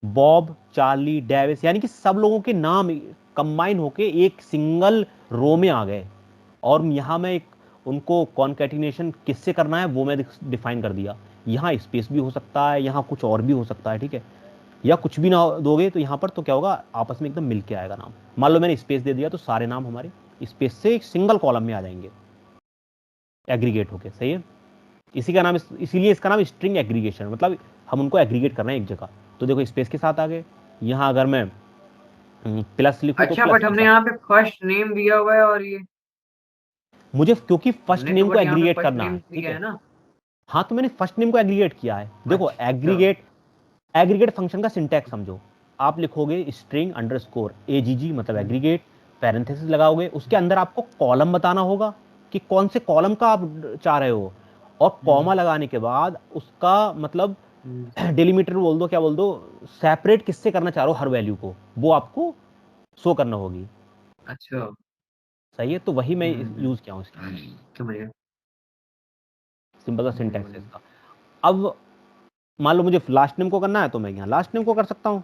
बॉब, चार्ली, डेविस, यानी कि सब लोगों के नाम कंबाइन होके एक सिंगल रो में आ गए। और यहां मैं एक उनको कॉन्कैटिनेशन किससे करना है वो मैं डिफाइन कर दिया। यहाँ स्पेस भी हो सकता है, यहाँ कुछ और भी हो सकता है, ठीक है। या कुछ भी ना दोगे तो यहाँ पर तो क्या होगा, आपस में एकदम मिलके आएगा नाम। मान लो मैंने स्पेस दे दिया तो सारे नाम हमारे स्पेस से एक सिंगल कॉलम में आ जाएंगे, एग्रीगेट होके, सही है। इसी का नाम, इसीलिए इसका नाम स्ट्रिंग एग्रीगेशन, मतलब हम उनको एग्रीगेट कर रहे हैं एक जगह। तो देखो स्पेस के साथ आ गए। यहाँ अगर मैं प्लस लिखूं तो अच्छा, प्लस बट के हमने साथ, यहाँ पे फर्स्ट नेम दिया हुआ है, और ये मुझे क्योंकि फर्स्ट हमने तो नेम को बट यहाँ पे एग्रीगेट फर्स्ट करना नेम है, ठीक दिया है। है ना। हाँ तो मैंने फर्स्ट नेम को एग्रीगेट किया है। देखो अच्छा। एग्रीगेट, एग्रीगेट फंक्शन का सिंटैक्स समझो। आप लिखोगे स्ट्रिंग अंडरस्कोर एजीजी, मतलब एग्रीगेट, पैरेंथेसिस लगाओगे, उसके अंदर आपको कॉलम बताना होगा कि कौन से कॉलम का आप चाह रहे हो, और कॉमा लगाने के बाद उसका मतलब डिलीमीटर बोल दो, क्या बोल दो, सेपरेट किससे करना चाह रहे हो हर वैल्यू को, वो आपको शो करना होगी। अच्छा। सही है, तो वही मैं यूज किया हूँ इसके अंदर, समझ गया। सिंपल सा सिंटैक्स है इसका। अब मान लो मुझे लास्ट नेम को करना है तो मैं यहाँ लास्ट नेम को कर सकता हूँ,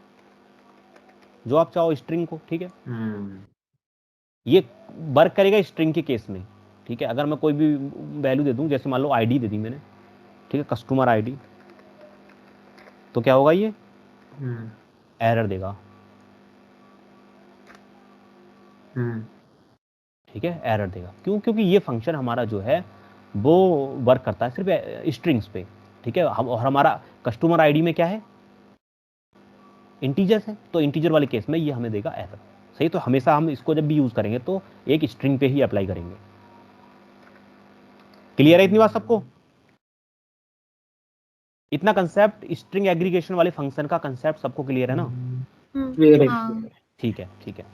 जो आप चाहो स्ट्रिंग को, ठीक है। ये वर्क करेगा स्ट्रिंग के केस में, ठीक है। अगर मैं कोई भी वैल्यू दे दूं, जैसे मान लो आईडी दे दी मैंने, ठीक है, कस्टमर आईडी, तो क्या होगा, ये एरर देगा, ठीक है, एरर देगा। क्यों? क्योंकि ये फंक्शन हमारा जो है वो वर्क करता है सिर्फ स्ट्रिंग्स पे, ठीक है। और हमारा कस्टमर आईडी में क्या है, इंटीजर्स है, तो इंटीजर वाले केस में ये हमें देगा एरर, सही। तो हमेशा हम इसको जब भी यूज करेंगे तो एक स्ट्रिंग पे ही अप्लाई करेंगे। क्लियर है इतनी बात सबको? इतना कंसेप्ट स्ट्रिंग एग्रीगेशन वाले फंक्शन का कंसेप्ट सबको क्लियर है ना? Very हाँ। clear. ठीक है, ठीक है।